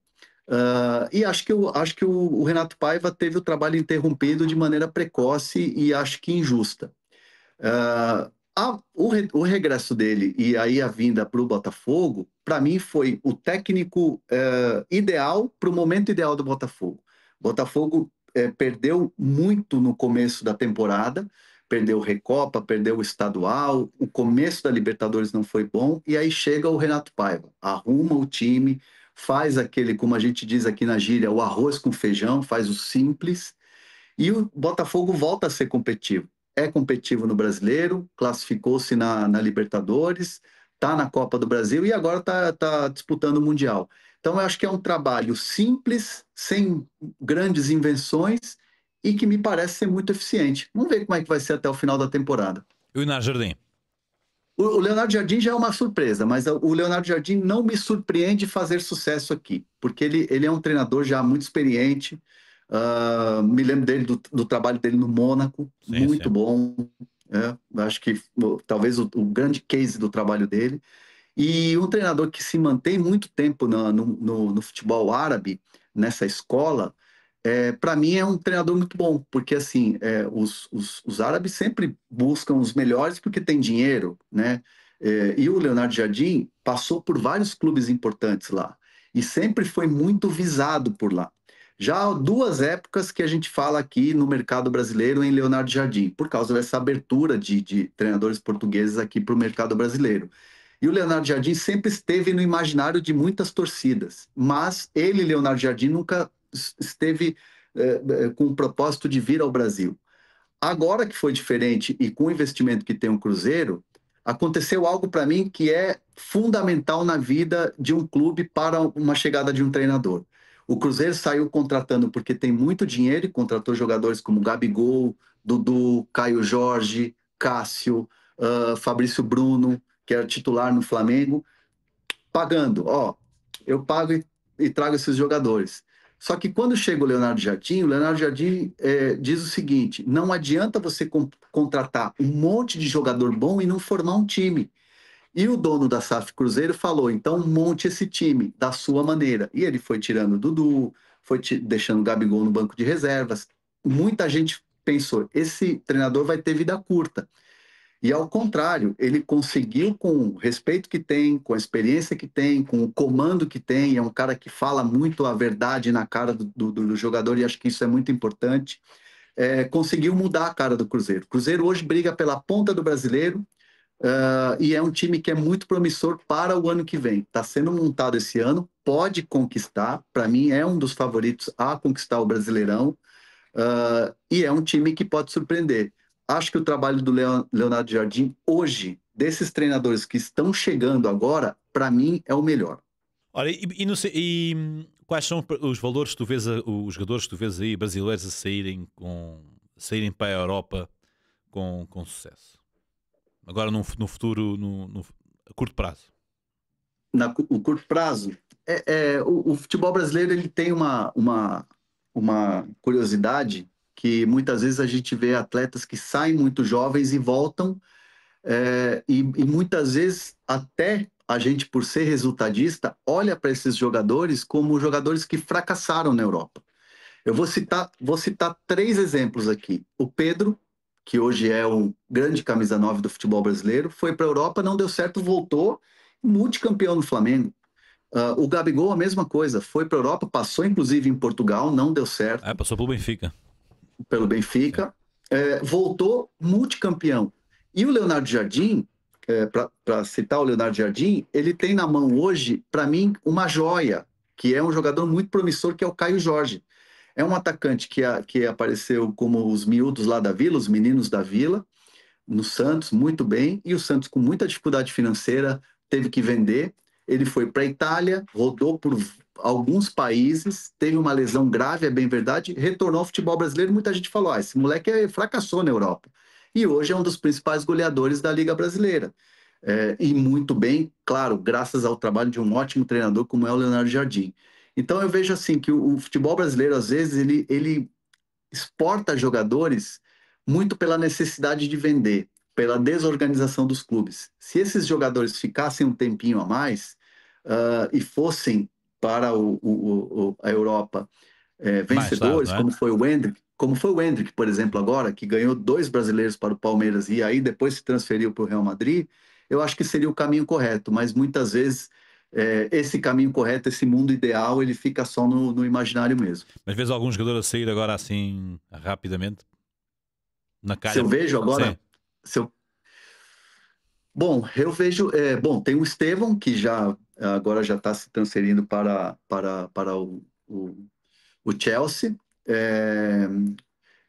E acho que o Renato Paiva teve o trabalho interrompido de maneira precoce e acho que injusta. O regresso dele e aí a vinda para o Botafogo, para mim, foi o técnico ideal para o momento ideal do Botafogo. O Botafogo perdeu muito no começo da temporada, perdeu Recopa, perdeu o Estadual, o começo da Libertadores não foi bom, e aí chega o Renato Paiva, arruma o time, faz aquele, como a gente diz aqui na gíria, o arroz com feijão, faz o simples, e o Botafogo volta a ser competitivo. É competitivo no Brasileiro, classificou-se na Libertadores, está na Copa do Brasil e agora está disputando o Mundial. Então, eu acho que é um trabalho simples, sem grandes invenções e que me parece ser muito eficiente. Vamos ver como é que vai ser até o final da temporada.
E o Inácio Jardim?
O Leonardo Jardim já é uma surpresa, mas o Leonardo Jardim não me surpreende fazer sucesso aqui, porque ele é um treinador já muito experiente. Me lembro dele do trabalho dele no Mônaco,
Sim,
muito
sim.
bom. Acho que talvez o grande case do trabalho dele. E um treinador que se mantém muito tempo no futebol árabe, nessa escola, para mim é um treinador muito bom, porque assim, os árabes sempre buscam os melhores porque tem dinheiro, né? E o Leonardo Jardim passou por vários clubes importantes lá e sempre foi muito visado por lá. Já há duas épocas que a gente fala aqui no mercado brasileiro em Leonardo Jardim, por causa dessa abertura de treinadores portugueses aqui para o mercado brasileiro. E o Leonardo Jardim sempre esteve no imaginário de muitas torcidas, mas ele, Leonardo Jardim, nunca esteve com o propósito de vir ao Brasil. Agora que foi diferente e com o investimento que tem o Cruzeiro, aconteceu algo para mim que é fundamental na vida de um clube para uma chegada de um treinador. O Cruzeiro saiu contratando porque tem muito dinheiro e contratou jogadores como Gabigol, Dudu, Caio Jorge, Cássio, Fabrício Bruno, que era titular no Flamengo, pagando. Ó, eu pago e trago esses jogadores. Só que quando chega o Leonardo Jardim diz o seguinte: não adianta você contratar um monte de jogador bom e não formar um time. E o dono da SAF Cruzeiro falou: então monte esse time da sua maneira. E ele foi tirando o Dudu, foi deixando o Gabigol no banco de reservas. Muita gente pensou: esse treinador vai ter vida curta. E ao contrário, ele conseguiu, com o respeito que tem, com a experiência que tem, com o comando que tem, é um cara que fala muito a verdade na cara do jogador, e acho que isso é muito importante, conseguiu mudar a cara do Cruzeiro. O Cruzeiro hoje briga pela ponta do brasileiro, e é um time que é muito promissor para o ano que vem. Está sendo montado esse ano, pode conquistar, para mim é um dos favoritos a conquistar o Brasileirão, e é um time que pode surpreender. Acho que o trabalho do Leonardo Jardim hoje, desses treinadores que estão chegando agora, para mim é o melhor.
Ora, quais são os valores que tu vês, os jogadores que tu vês aí brasileiros a saírem para a Europa com sucesso? Agora no futuro, a curto prazo.
O curto prazo, o futebol brasileiro ele tem uma curiosidade que muitas vezes a gente vê atletas que saem muito jovens e voltam, e muitas vezes até a gente, por ser resultadista, olha para esses jogadores como jogadores que fracassaram na Europa. Eu vou citar três exemplos aqui. O Pedro, que hoje é um grande camisa 9 do futebol brasileiro, foi para a Europa, não deu certo, voltou, multicampeão no Flamengo. O Gabigol, a mesma coisa, foi para a Europa, passou inclusive em Portugal, não deu certo,
Passou pelo Benfica.
pelo
Sim.
Benfica, voltou multicampeão. E o Leonardo Jardim, para citar o Leonardo Jardim, ele tem na mão hoje, para mim, uma joia, que é um jogador muito promissor, que é o Caio Jorge. É um atacante que apareceu como os miúdos lá da Vila, os meninos da Vila, no Santos, muito bem, e o Santos, com muita dificuldade financeira, teve que vender. ele foi para a Itália, rodou por alguns países, teve uma lesão grave, é bem verdade, retornou ao futebol brasileiro. Muita gente falou: esse moleque fracassou na Europa. E hoje é um dos principais goleadores da Liga Brasileira. E muito bem, claro, graças ao trabalho de um ótimo treinador como é o Leonardo Jardim. Então eu vejo assim que o futebol brasileiro, às vezes, ele exporta jogadores muito pela necessidade de vender, pela desorganização dos clubes. Se esses jogadores ficassem um tempinho a mais e fossem para a Europa
Mais tarde,
vencedores,
não é?
como foi o Endrick, por exemplo, agora, que ganhou 2 brasileiros para o Palmeiras e aí depois se transferiu para o Real Madrid, eu acho que seria o caminho correto, mas muitas vezes esse caminho correto, esse mundo ideal, ele fica só no imaginário mesmo.
Mas vês algum jogador a sair agora assim rapidamente na
Se eu
calha?
vejo
Sim,
agora, se eu Bom, eu vejo. Bom, tem o Estevão, que já agora já está se transferindo para o Chelsea. É,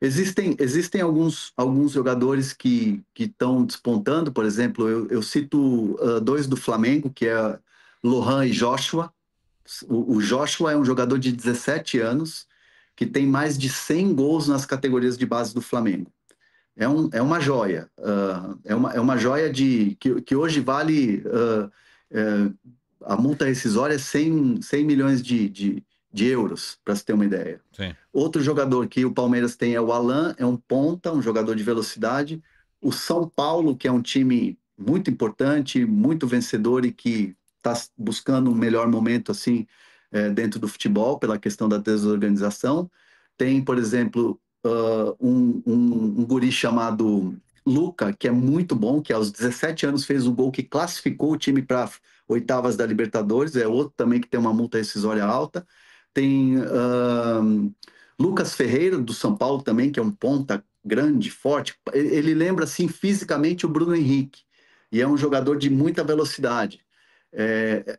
existem alguns jogadores que estão despontando, por exemplo, eu cito 2 do Flamengo, que é Lohan e Joshua. O Joshua é um jogador de 17 anos que tem mais de 100 gols nas categorias de base do Flamengo. É uma joia. É uma joia que hoje vale. A multa rescisória é 100 milhões de euros, para se ter uma ideia.
sim.
Outro jogador que o Palmeiras tem é o Alan, é um ponta, um jogador de velocidade. O São Paulo, que é um time muito importante, muito vencedor e que está buscando um melhor momento assim dentro do futebol, pela questão da desorganização. Tem, por exemplo, um guri chamado Luca, que é muito bom, que aos 17 anos fez um gol que classificou o time para oitavas da Libertadores, é outro também que tem uma multa rescisória alta. Tem Lucas Ferreira, do São Paulo também, que é um ponta grande, forte. Ele lembra, assim, fisicamente o Bruno Henrique, e é um jogador de muita velocidade. É,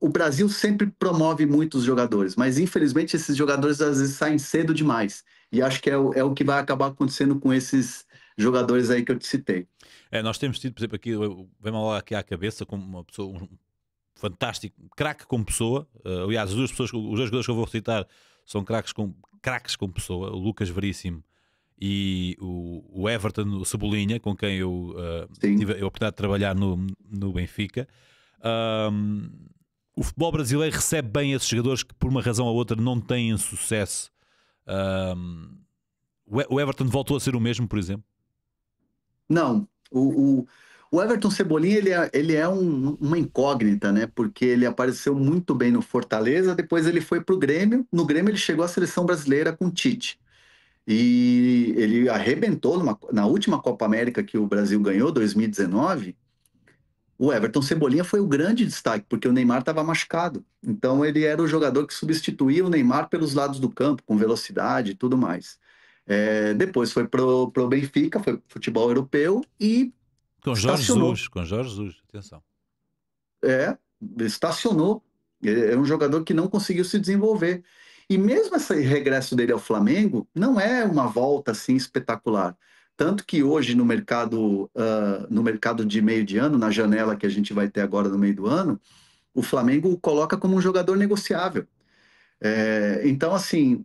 o Brasil sempre promove muitos jogadores, mas infelizmente esses jogadores às vezes saem cedo demais. E acho que é o que vai acabar acontecendo com esses jogadores aí que eu te citei.
Nós temos tido, por exemplo, aqui, vem-me logo aqui à cabeça como uma pessoa, um fantástico, craque como pessoa. Aliás, os dois jogadores que eu vou citar são craques como pessoa, o Lucas Veríssimo e o Everton, o Cebolinha, com quem eu
Sim.
tive a oportunidade de trabalhar no Benfica. O futebol brasileiro recebe bem esses jogadores que por uma razão ou outra não têm sucesso. O Everton voltou a ser o mesmo, por exemplo?
Não, o Everton Cebolinha ele é uma incógnita, né? Porque ele apareceu muito bem no Fortaleza, depois ele foi para o Grêmio. No Grêmio ele chegou à seleção brasileira com o Tite. E ele arrebentou na última Copa América que o Brasil ganhou, 2019. O Everton Cebolinha foi o grande destaque, porque o Neymar estava machucado. Então ele era o jogador que substituía o Neymar pelos lados do campo, com velocidade e tudo mais. Depois foi pro Benfica, foi pro futebol europeu e
Com Jorge
estacionou.
Jesus, com Jorge Jesus, atenção.
É, estacionou. Ele é um jogador que não conseguiu se desenvolver. E mesmo esse regresso dele ao Flamengo não é uma volta assim espetacular. Tanto que hoje no mercado de meio de ano, na janela que a gente vai ter agora no meio do ano, o Flamengo o coloca como um jogador negociável. Então, assim,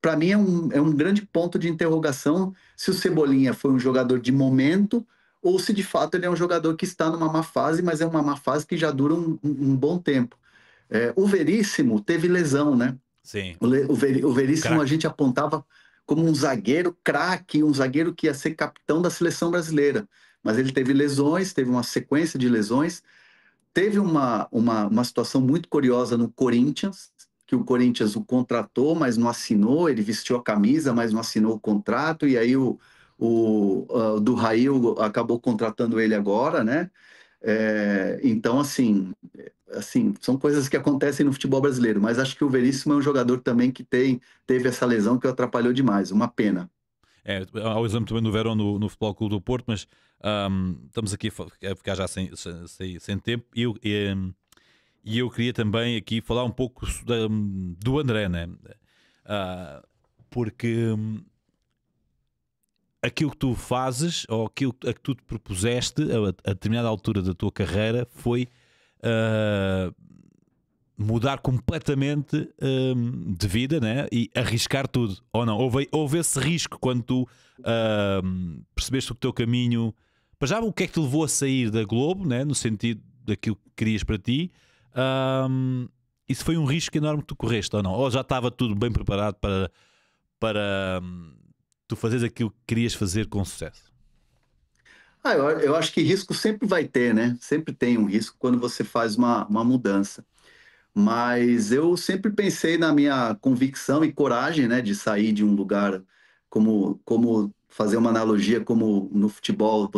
para mim é um grande ponto de interrogação se o Cebolinha foi um jogador de momento ou se de fato ele é um jogador que está numa má fase, mas é uma má fase que já dura um bom tempo. O Veríssimo teve lesão, né?
Sim,
O Veríssimo a
craque.
gente apontava como um zagueiro craque, um zagueiro que ia ser capitão da seleção brasileira. Mas ele teve lesões, teve uma sequência de lesões. Teve uma situação muito curiosa no Corinthians, que o Corinthians o contratou, mas não assinou, ele vestiu a camisa, mas não assinou o contrato, e aí o do Rail acabou contratando ele agora, né? Então, assim, são coisas que acontecem no futebol brasileiro, mas acho que o Veríssimo é um jogador também que teve essa lesão que o atrapalhou demais, uma pena.
Há o exemplo também do Verón no Futebol Clube do Porto, mas estamos aqui a ficar já sem tempo e eu queria também aqui falar um pouco do André, né? Porque aquilo que tu fazes ou aquilo a que tu te propuseste a determinada altura da tua carreira foi mudar completamente de vida, né? E arriscar tudo, ou não? Houve esse risco quando tu percebeste que o teu caminho... Para já, o que é que te levou a sair da Globo, né? No sentido daquilo que querias para ti? Isso foi um risco enorme que tu correste, ou não? Ou já estava tudo bem preparado para tu fazeres aquilo que querias fazer com sucesso?
Eu acho que risco sempre vai ter, né? Sempre tem um risco quando você faz uma mudança. Mas eu sempre pensei na minha convicção e coragem, né, de sair de um lugar como fazer uma analogia, como no futebol,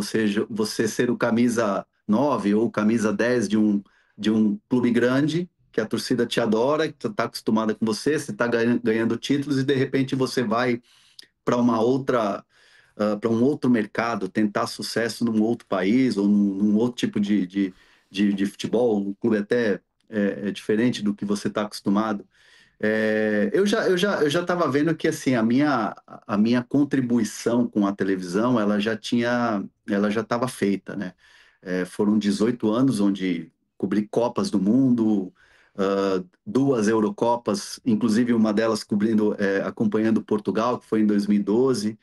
você ser o camisa 9 ou camisa 10 de um clube grande, que a torcida te adora, que está acostumada com você, você está ganhando títulos e de repente você vai para uma outra, para um outro mercado, tentar sucesso num outro país ou num outro tipo de futebol, um clube até é diferente do que você está acostumado. Eu já estava vendo que assim a minha contribuição com a televisão ela já estava feita, né? Foram 18 anos onde cobri Copas do Mundo, duas Eurocopas, inclusive uma delas acompanhando Portugal, que foi em 2012.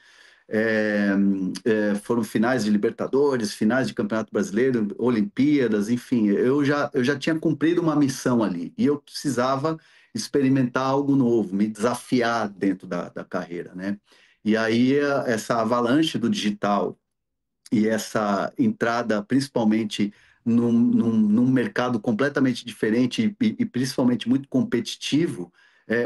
Foram finais de Libertadores, finais de Campeonato Brasileiro, Olimpíadas, enfim, eu já tinha cumprido uma missão ali e eu precisava experimentar algo novo, me desafiar dentro da carreira, né? E aí essa avalanche do digital e essa entrada, principalmente num mercado completamente diferente e principalmente muito competitivo,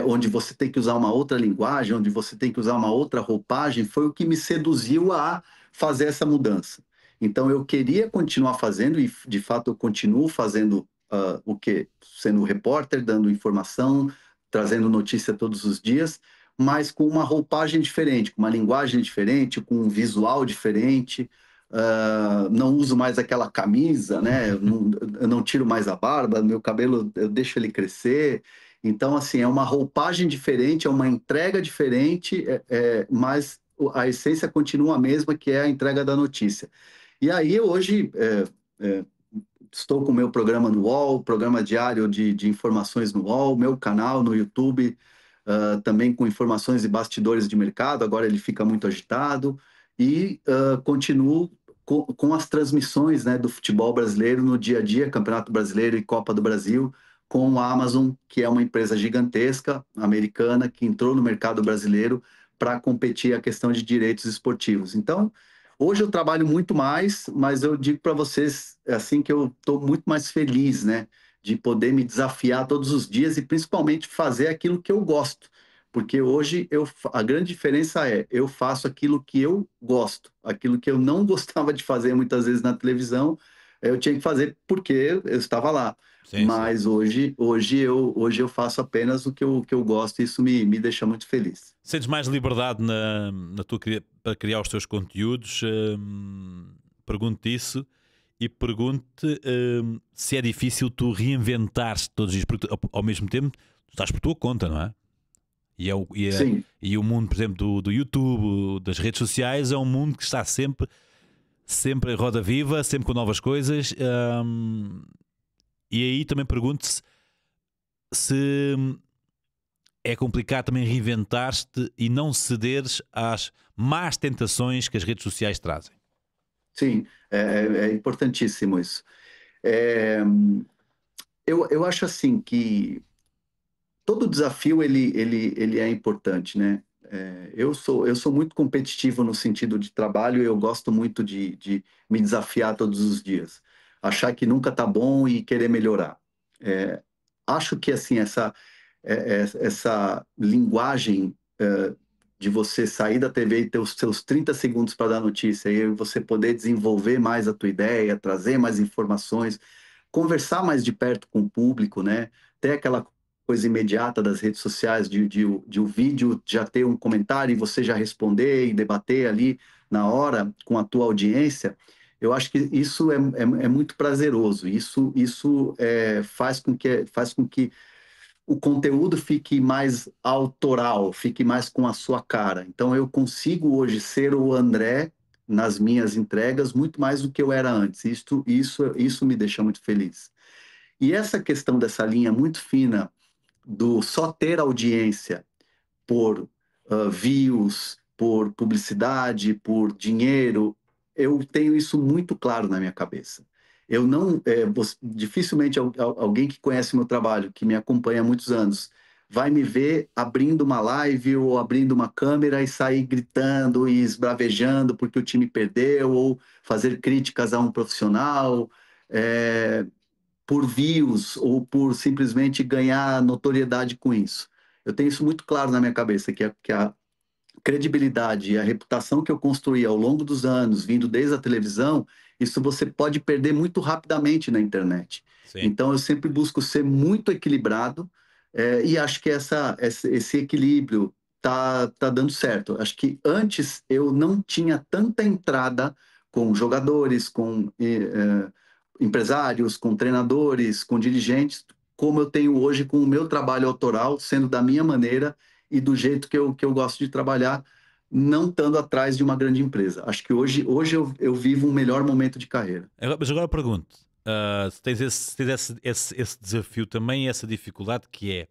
onde você tem que usar uma outra linguagem, onde você tem que usar uma outra roupagem, foi o que me seduziu a fazer essa mudança. Então, eu queria continuar fazendo, e de fato eu continuo fazendo o quê? Sendo repórter, dando informação, trazendo notícia todos os dias, mas com uma roupagem diferente, com uma linguagem diferente, com um visual diferente. Não uso mais aquela camisa, né? Eu não tiro mais a barba, meu cabelo eu deixo ele crescer. Então, assim, é uma roupagem diferente, é uma entrega diferente, mas a essência continua a mesma, que é a entrega da notícia. E aí, hoje, estou com o meu programa no UOL, programa diário de informações no UOL, meu canal no YouTube, também com informações e bastidores de mercado, agora ele fica muito agitado, e continuo com as transmissões, né, do futebol brasileiro no dia a dia, Campeonato Brasileiro e Copa do Brasil, com a Amazon, que é uma empresa gigantesca, americana, que entrou no mercado brasileiro para competir a questão de direitos esportivos. Então, hoje eu trabalho muito mais, mas eu digo para vocês assim que eu estou muito mais feliz, né, de poder me desafiar todos os dias e principalmente fazer aquilo que eu gosto. Porque hoje a grande diferença é eu faço aquilo que eu gosto, aquilo que eu não gostava de fazer muitas vezes na televisão, eu tinha que fazer porque eu estava lá.
Sim, sim.
Mas hoje eu faço apenas o que eu gosto e isso me deixa muito feliz.
Sentes mais liberdade para criar os teus conteúdos? Pergunto-te isso e pergunto-te se é difícil tu reinventares todos os dias, porque ao mesmo tempo tu estás por tua conta, não é?
Sim.
E o mundo, por exemplo, do YouTube, das redes sociais, é um mundo que está sempre em roda viva, sempre com novas coisas. E aí também pergunto-se se é complicado também reinventar-te e não cederes às más tentações que as redes sociais trazem.
Sim, é importantíssimo isso. É, eu acho assim que todo desafio ele é importante, né? Eu sou muito competitivo no sentido de trabalho e eu gosto muito de me desafiar todos os dias. Achar que nunca tá bom e querer melhorar. Acho que assim essa linguagem de você sair da TV e ter os seus 30 segundos para dar notícia e você poder desenvolver mais a tua ideia, trazer mais informações, conversar mais de perto com o público, né? Ter aquela coisa imediata das redes sociais de o vídeo já ter um comentário e você já responder e debater ali na hora com a tua audiência. Eu acho que isso é muito prazeroso. Isso faz com que o conteúdo fique mais autoral, fique mais com a sua cara. Então eu consigo hoje ser o André nas minhas entregas muito mais do que eu era antes. Isso me deixa muito feliz. E essa questão dessa linha muito fina do só ter audiência por views, por publicidade, por dinheiro, eu tenho isso muito claro na minha cabeça. Eu não, dificilmente alguém que conhece o meu trabalho, que me acompanha há muitos anos, vai me ver abrindo uma live ou abrindo uma câmera e sair gritando e esbravejando porque o time perdeu, ou fazer críticas a um profissional, por views ou por simplesmente ganhar notoriedade com isso. Eu tenho isso muito claro na minha cabeça, que a credibilidade e a reputação que eu construí ao longo dos anos, vindo desde a televisão, isso você pode perder muito rapidamente na internet.
Sim.
Então, eu sempre busco ser muito equilibrado, e acho que esse equilíbrio tá dando certo. Acho que antes eu não tinha tanta entrada com jogadores, com empresários, com treinadores, com dirigentes, como eu tenho hoje com o meu trabalho autoral, sendo da minha maneira e do jeito que eu gosto de trabalhar, não estando atrás de uma grande empresa. Acho que hoje eu vivo um melhor momento de carreira.
Mas agora eu pergunto, se tens esse desafio também, essa dificuldade que é,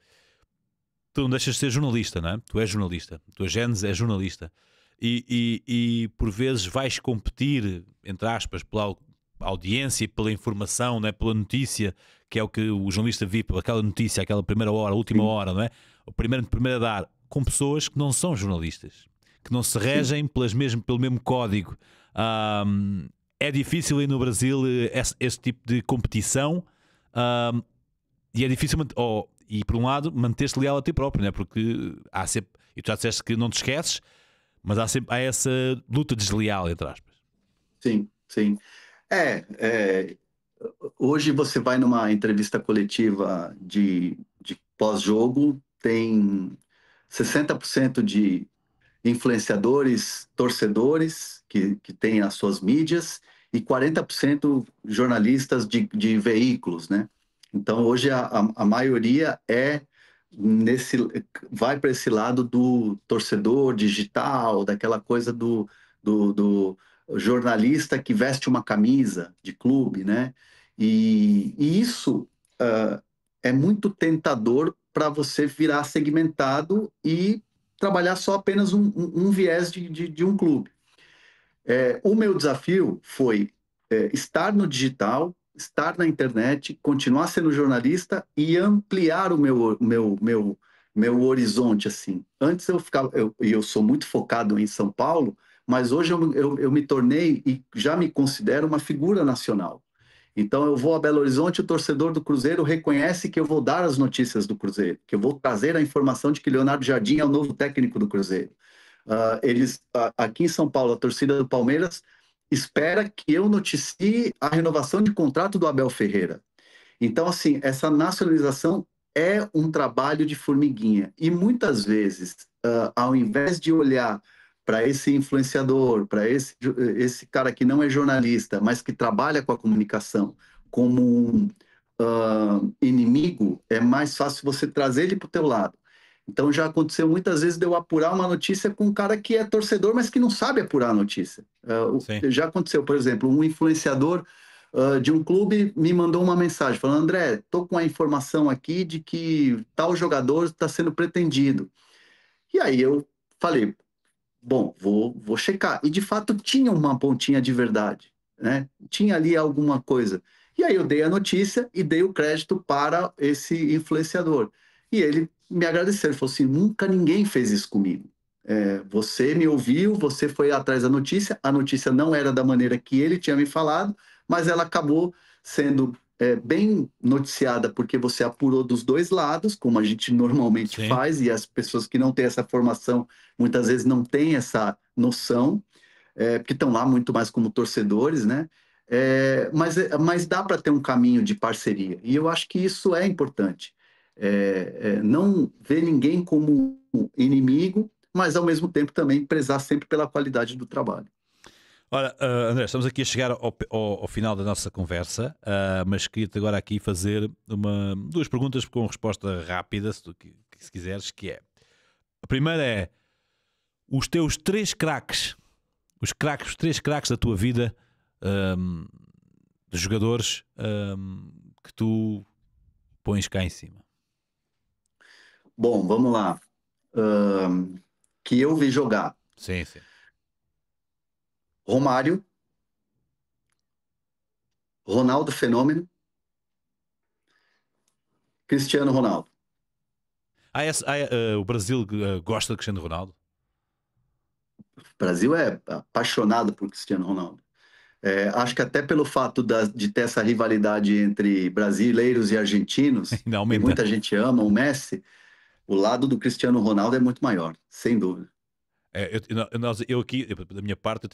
tu não deixas de ser jornalista, não é? Tu és jornalista, a tua gênese é jornalista, e por vezes vais competir, entre aspas, pela audiência e pela informação, não é? Pela notícia, que é o que o jornalista vive, pela aquela notícia, aquela primeira hora, última hora, não é? O primeiro a dar, com pessoas que não são jornalistas, que não se regem pelo mesmo código. É difícil aí no Brasil esse tipo de competição, e é difícil, e por um lado, manter-te leal a ti próprio, né? Porque há sempre, e tu já disseste que não te esqueces, mas há essa luta desleal, entre aspas.
Sim, sim. Hoje você vai numa entrevista coletiva de pós-jogo, tem 60% de influenciadores, torcedores que têm as suas mídias e 40% jornalistas de veículos, né? Então hoje a maioria vai para esse lado do torcedor digital, daquela coisa do jornalista que veste uma camisa de clube, né? E isso é muito tentador para você virar segmentado e trabalhar só apenas um viés de um clube. O meu desafio foi estar no digital, estar na internet, continuar sendo jornalista e ampliar o meu horizonte, assim. Antes eu sou muito focado em São Paulo, mas hoje eu me tornei e já me considero uma figura nacional. Então eu vou a Belo Horizonte, o torcedor do Cruzeiro reconhece que eu vou dar as notícias do Cruzeiro, que eu vou trazer a informação de que Leonardo Jardim é o novo técnico do Cruzeiro. Aqui em São Paulo, a torcida do Palmeiras espera que eu noticie a renovação de contrato do Abel Ferreira. Então, assim, essa nacionalização é um trabalho de formiguinha. E muitas vezes, ao invés de olhar para esse influenciador, para esse cara que não é jornalista, mas que trabalha com a comunicação como um inimigo, é mais fácil você trazer ele para o teu lado. Então já aconteceu muitas vezes de eu apurar uma notícia com um cara que é torcedor, mas que não sabe apurar a notícia. Já aconteceu, por exemplo, um influenciador de um clube me mandou uma mensagem falando: André, estou com a informação aqui de que tal jogador está sendo pretendido. E aí eu falei, bom, vou checar. E de fato tinha uma pontinha de verdade, né? Tinha ali alguma coisa. E aí eu dei a notícia e dei o crédito para esse influenciador. E ele me agradeceu, ele falou assim: nunca ninguém fez isso comigo. Você me ouviu, você foi atrás da notícia, a notícia não era da maneira que ele tinha me falado, mas ela acabou sendo bem noticiada porque você apurou dos dois lados, como a gente normalmente
Sim.
faz, e as pessoas que não têm essa formação muitas vezes não têm essa noção, porque estão lá muito mais como torcedores, né? Mas dá para ter um caminho de parceria, e eu acho que isso é importante. Não ver ninguém como inimigo, mas ao mesmo tempo também prezar sempre pela qualidade do trabalho.
Ora, André, estamos aqui a chegar ao final da nossa conversa, mas queria-te agora aqui fazer duas perguntas com resposta rápida, se quiseres, que é: a primeira é os teus três craques, os três craques da tua vida, de jogadores, que tu pões cá em cima?
Bom, vamos lá. Que eu vi jogar.
Sim, sim.
Romário, Ronaldo Fenômeno, Cristiano Ronaldo.
O Brasil gosta de Cristiano Ronaldo?
O Brasil é apaixonado por Cristiano Ronaldo. Acho que até pelo fato de ter essa rivalidade entre brasileiros e argentinos,
Ainda
e
aumenta.
muita gente ama o Messi, o lado do Cristiano Ronaldo é muito maior, sem dúvida.
Eu aqui, da minha parte,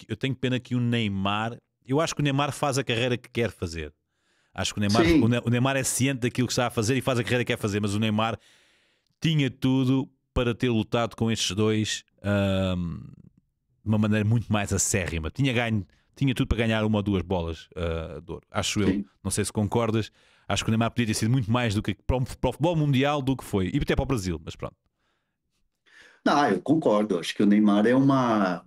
eu tenho pena que o Neymar. Eu acho que o Neymar faz a carreira que quer fazer. Acho que
Sim,
o Neymar é ciente daquilo que está a fazer e faz a carreira que quer fazer, mas o Neymar tinha tudo para ter lutado com estes dois de uma maneira muito mais acérrima. Tinha tudo para ganhar uma ou duas bolas de ouro. Acho eu.
sim.
Não sei se concordas. Acho que o Neymar podia ter sido muito mais do que para o futebol mundial do que foi. E até para o Brasil, mas pronto.
Não, eu concordo. Acho que o Neymar é uma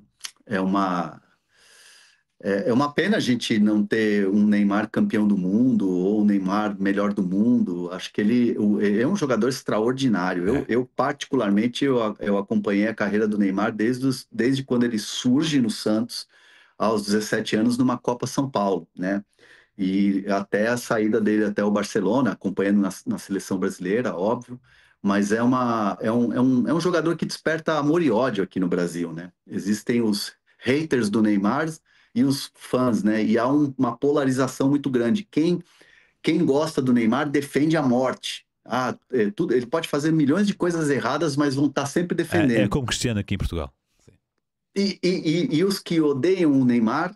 é uma pena a gente não ter um Neymar campeão do mundo ou um Neymar melhor do mundo. Acho que ele é um jogador extraordinário.
É.
Eu particularmente, eu acompanhei a carreira do Neymar desde quando ele surge no Santos, aos 17 anos, numa Copa São Paulo, né? E até a saída dele até o Barcelona, acompanhando na seleção brasileira, óbvio. Mas é um jogador que desperta amor e ódio aqui no Brasil, né? Existem os haters do Neymar e os fãs, né? E há uma polarização muito grande. Quem gosta do Neymar defende a morte. Ele pode fazer milhões de coisas erradas, mas vão estar sempre
É
defendendo.
como Cristiano aqui em Portugal. Sim.
E os que odeiam o Neymar,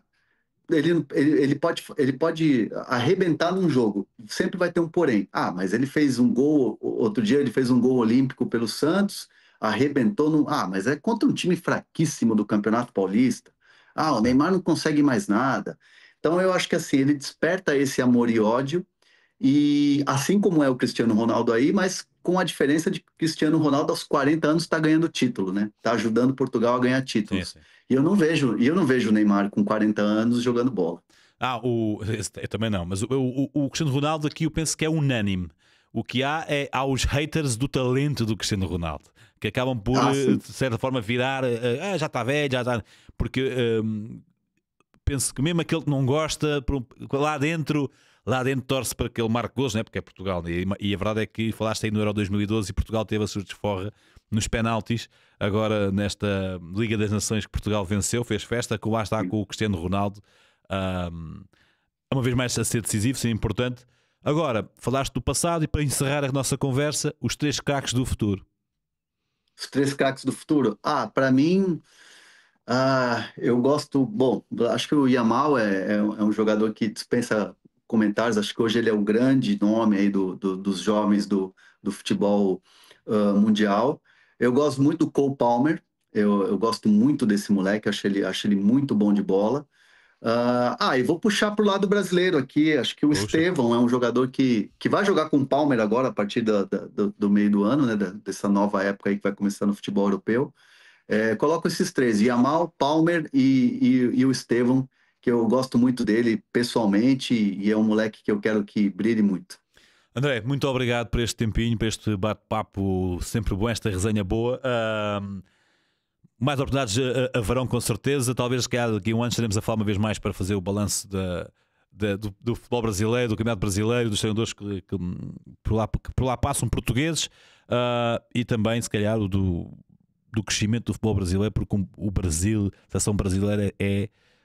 ele pode arrebentar num jogo. Sempre vai ter um porém. Mas ele fez um gol. Outro dia ele fez um gol olímpico pelo Santos, arrebentou no. Mas é contra um time fraquíssimo do Campeonato Paulista. O Neymar não consegue mais nada. Então eu acho que assim, ele desperta esse amor e ódio, e assim como é o Cristiano Ronaldo aí, mas com a diferença de que o Cristiano Ronaldo aos 40 anos está ganhando título, né? Está ajudando Portugal a ganhar
Sim,
títulos.
sim.
E eu não vejo o Neymar com 40 anos jogando bola.
Eu também não, mas o Cristiano Ronaldo aqui eu penso que é unânime. O que há os haters do talento do Cristiano Ronaldo, que acabam por,
Sim.
de certa forma, virar já está velho, já está. Porque penso que mesmo aquele que não gosta, lá dentro torce para que ele marque gols, né? Porque é Portugal. E a verdade é que falaste aí no Euro 2012 e Portugal teve a sua desforra nos penaltis. Agora, nesta Liga das Nações que Portugal venceu, fez festa, que lá está com o Cristiano Ronaldo. Uma vez mais a ser decisivo, ser importante. Agora, falaste do passado e para encerrar a nossa conversa, os três craques do futuro.
Os três craques do futuro. Para mim, eu gosto. Bom, acho que o Yamal é um jogador que dispensa comentários. Acho que hoje ele é o grande nome aí dos jovens do futebol mundial. Eu gosto muito do Cole Palmer. Eu gosto muito desse moleque. Acho ele muito bom de bola. E vou puxar para o lado brasileiro aqui. Acho que o
Poxa.
Estevão é um jogador que vai jogar com o Palmer agora, a partir do meio do ano, né? Dessa nova época aí que vai começar no futebol europeu. Coloco esses três: Yamal, Palmer e o Estevão, que eu gosto muito dele pessoalmente, e é um moleque que eu quero que brilhe muito.
André, muito obrigado por este tempinho, por este bate-papo sempre bom, esta resenha boa. Mais oportunidades haverão com certeza. Talvez que daqui a um ano estaremos a falar uma vez mais para fazer o balanço do futebol brasileiro, do campeonato brasileiro, dos treinadores que por lá passam portugueses, e também, se calhar, do crescimento do futebol brasileiro, porque o Brasil, a seleção brasileira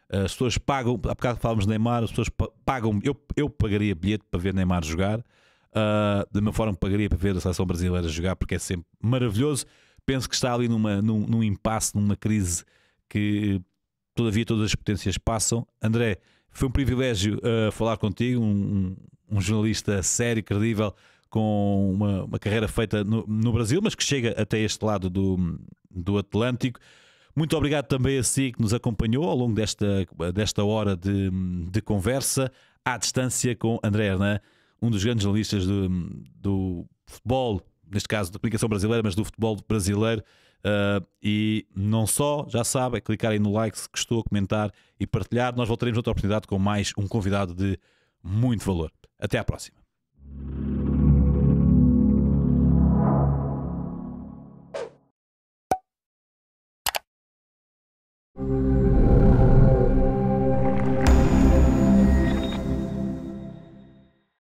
as pessoas pagam, há bocado falamos de Neymar, as pessoas pagam, eu pagaria bilhete para ver Neymar jogar, da mesma forma que pagaria para ver a seleção brasileira jogar, porque é sempre maravilhoso. Penso que está ali num impasse, numa crise que todavia todas as potências passam. André, foi um privilégio falar contigo, um jornalista sério, credível, com uma carreira feita no Brasil, mas que chega até este lado do Atlântico. Muito obrigado também a si que nos acompanhou ao longo desta hora de conversa à distância com André Hernan, um dos grandes jornalistas do futebol, neste caso da comunicação brasileira, mas do futebol brasileiro. E não só, já sabe, é clicar aí no like se gostou, comentar e partilhar. Nós voltaremos noutra oportunidade com mais um convidado de muito valor. Até à próxima.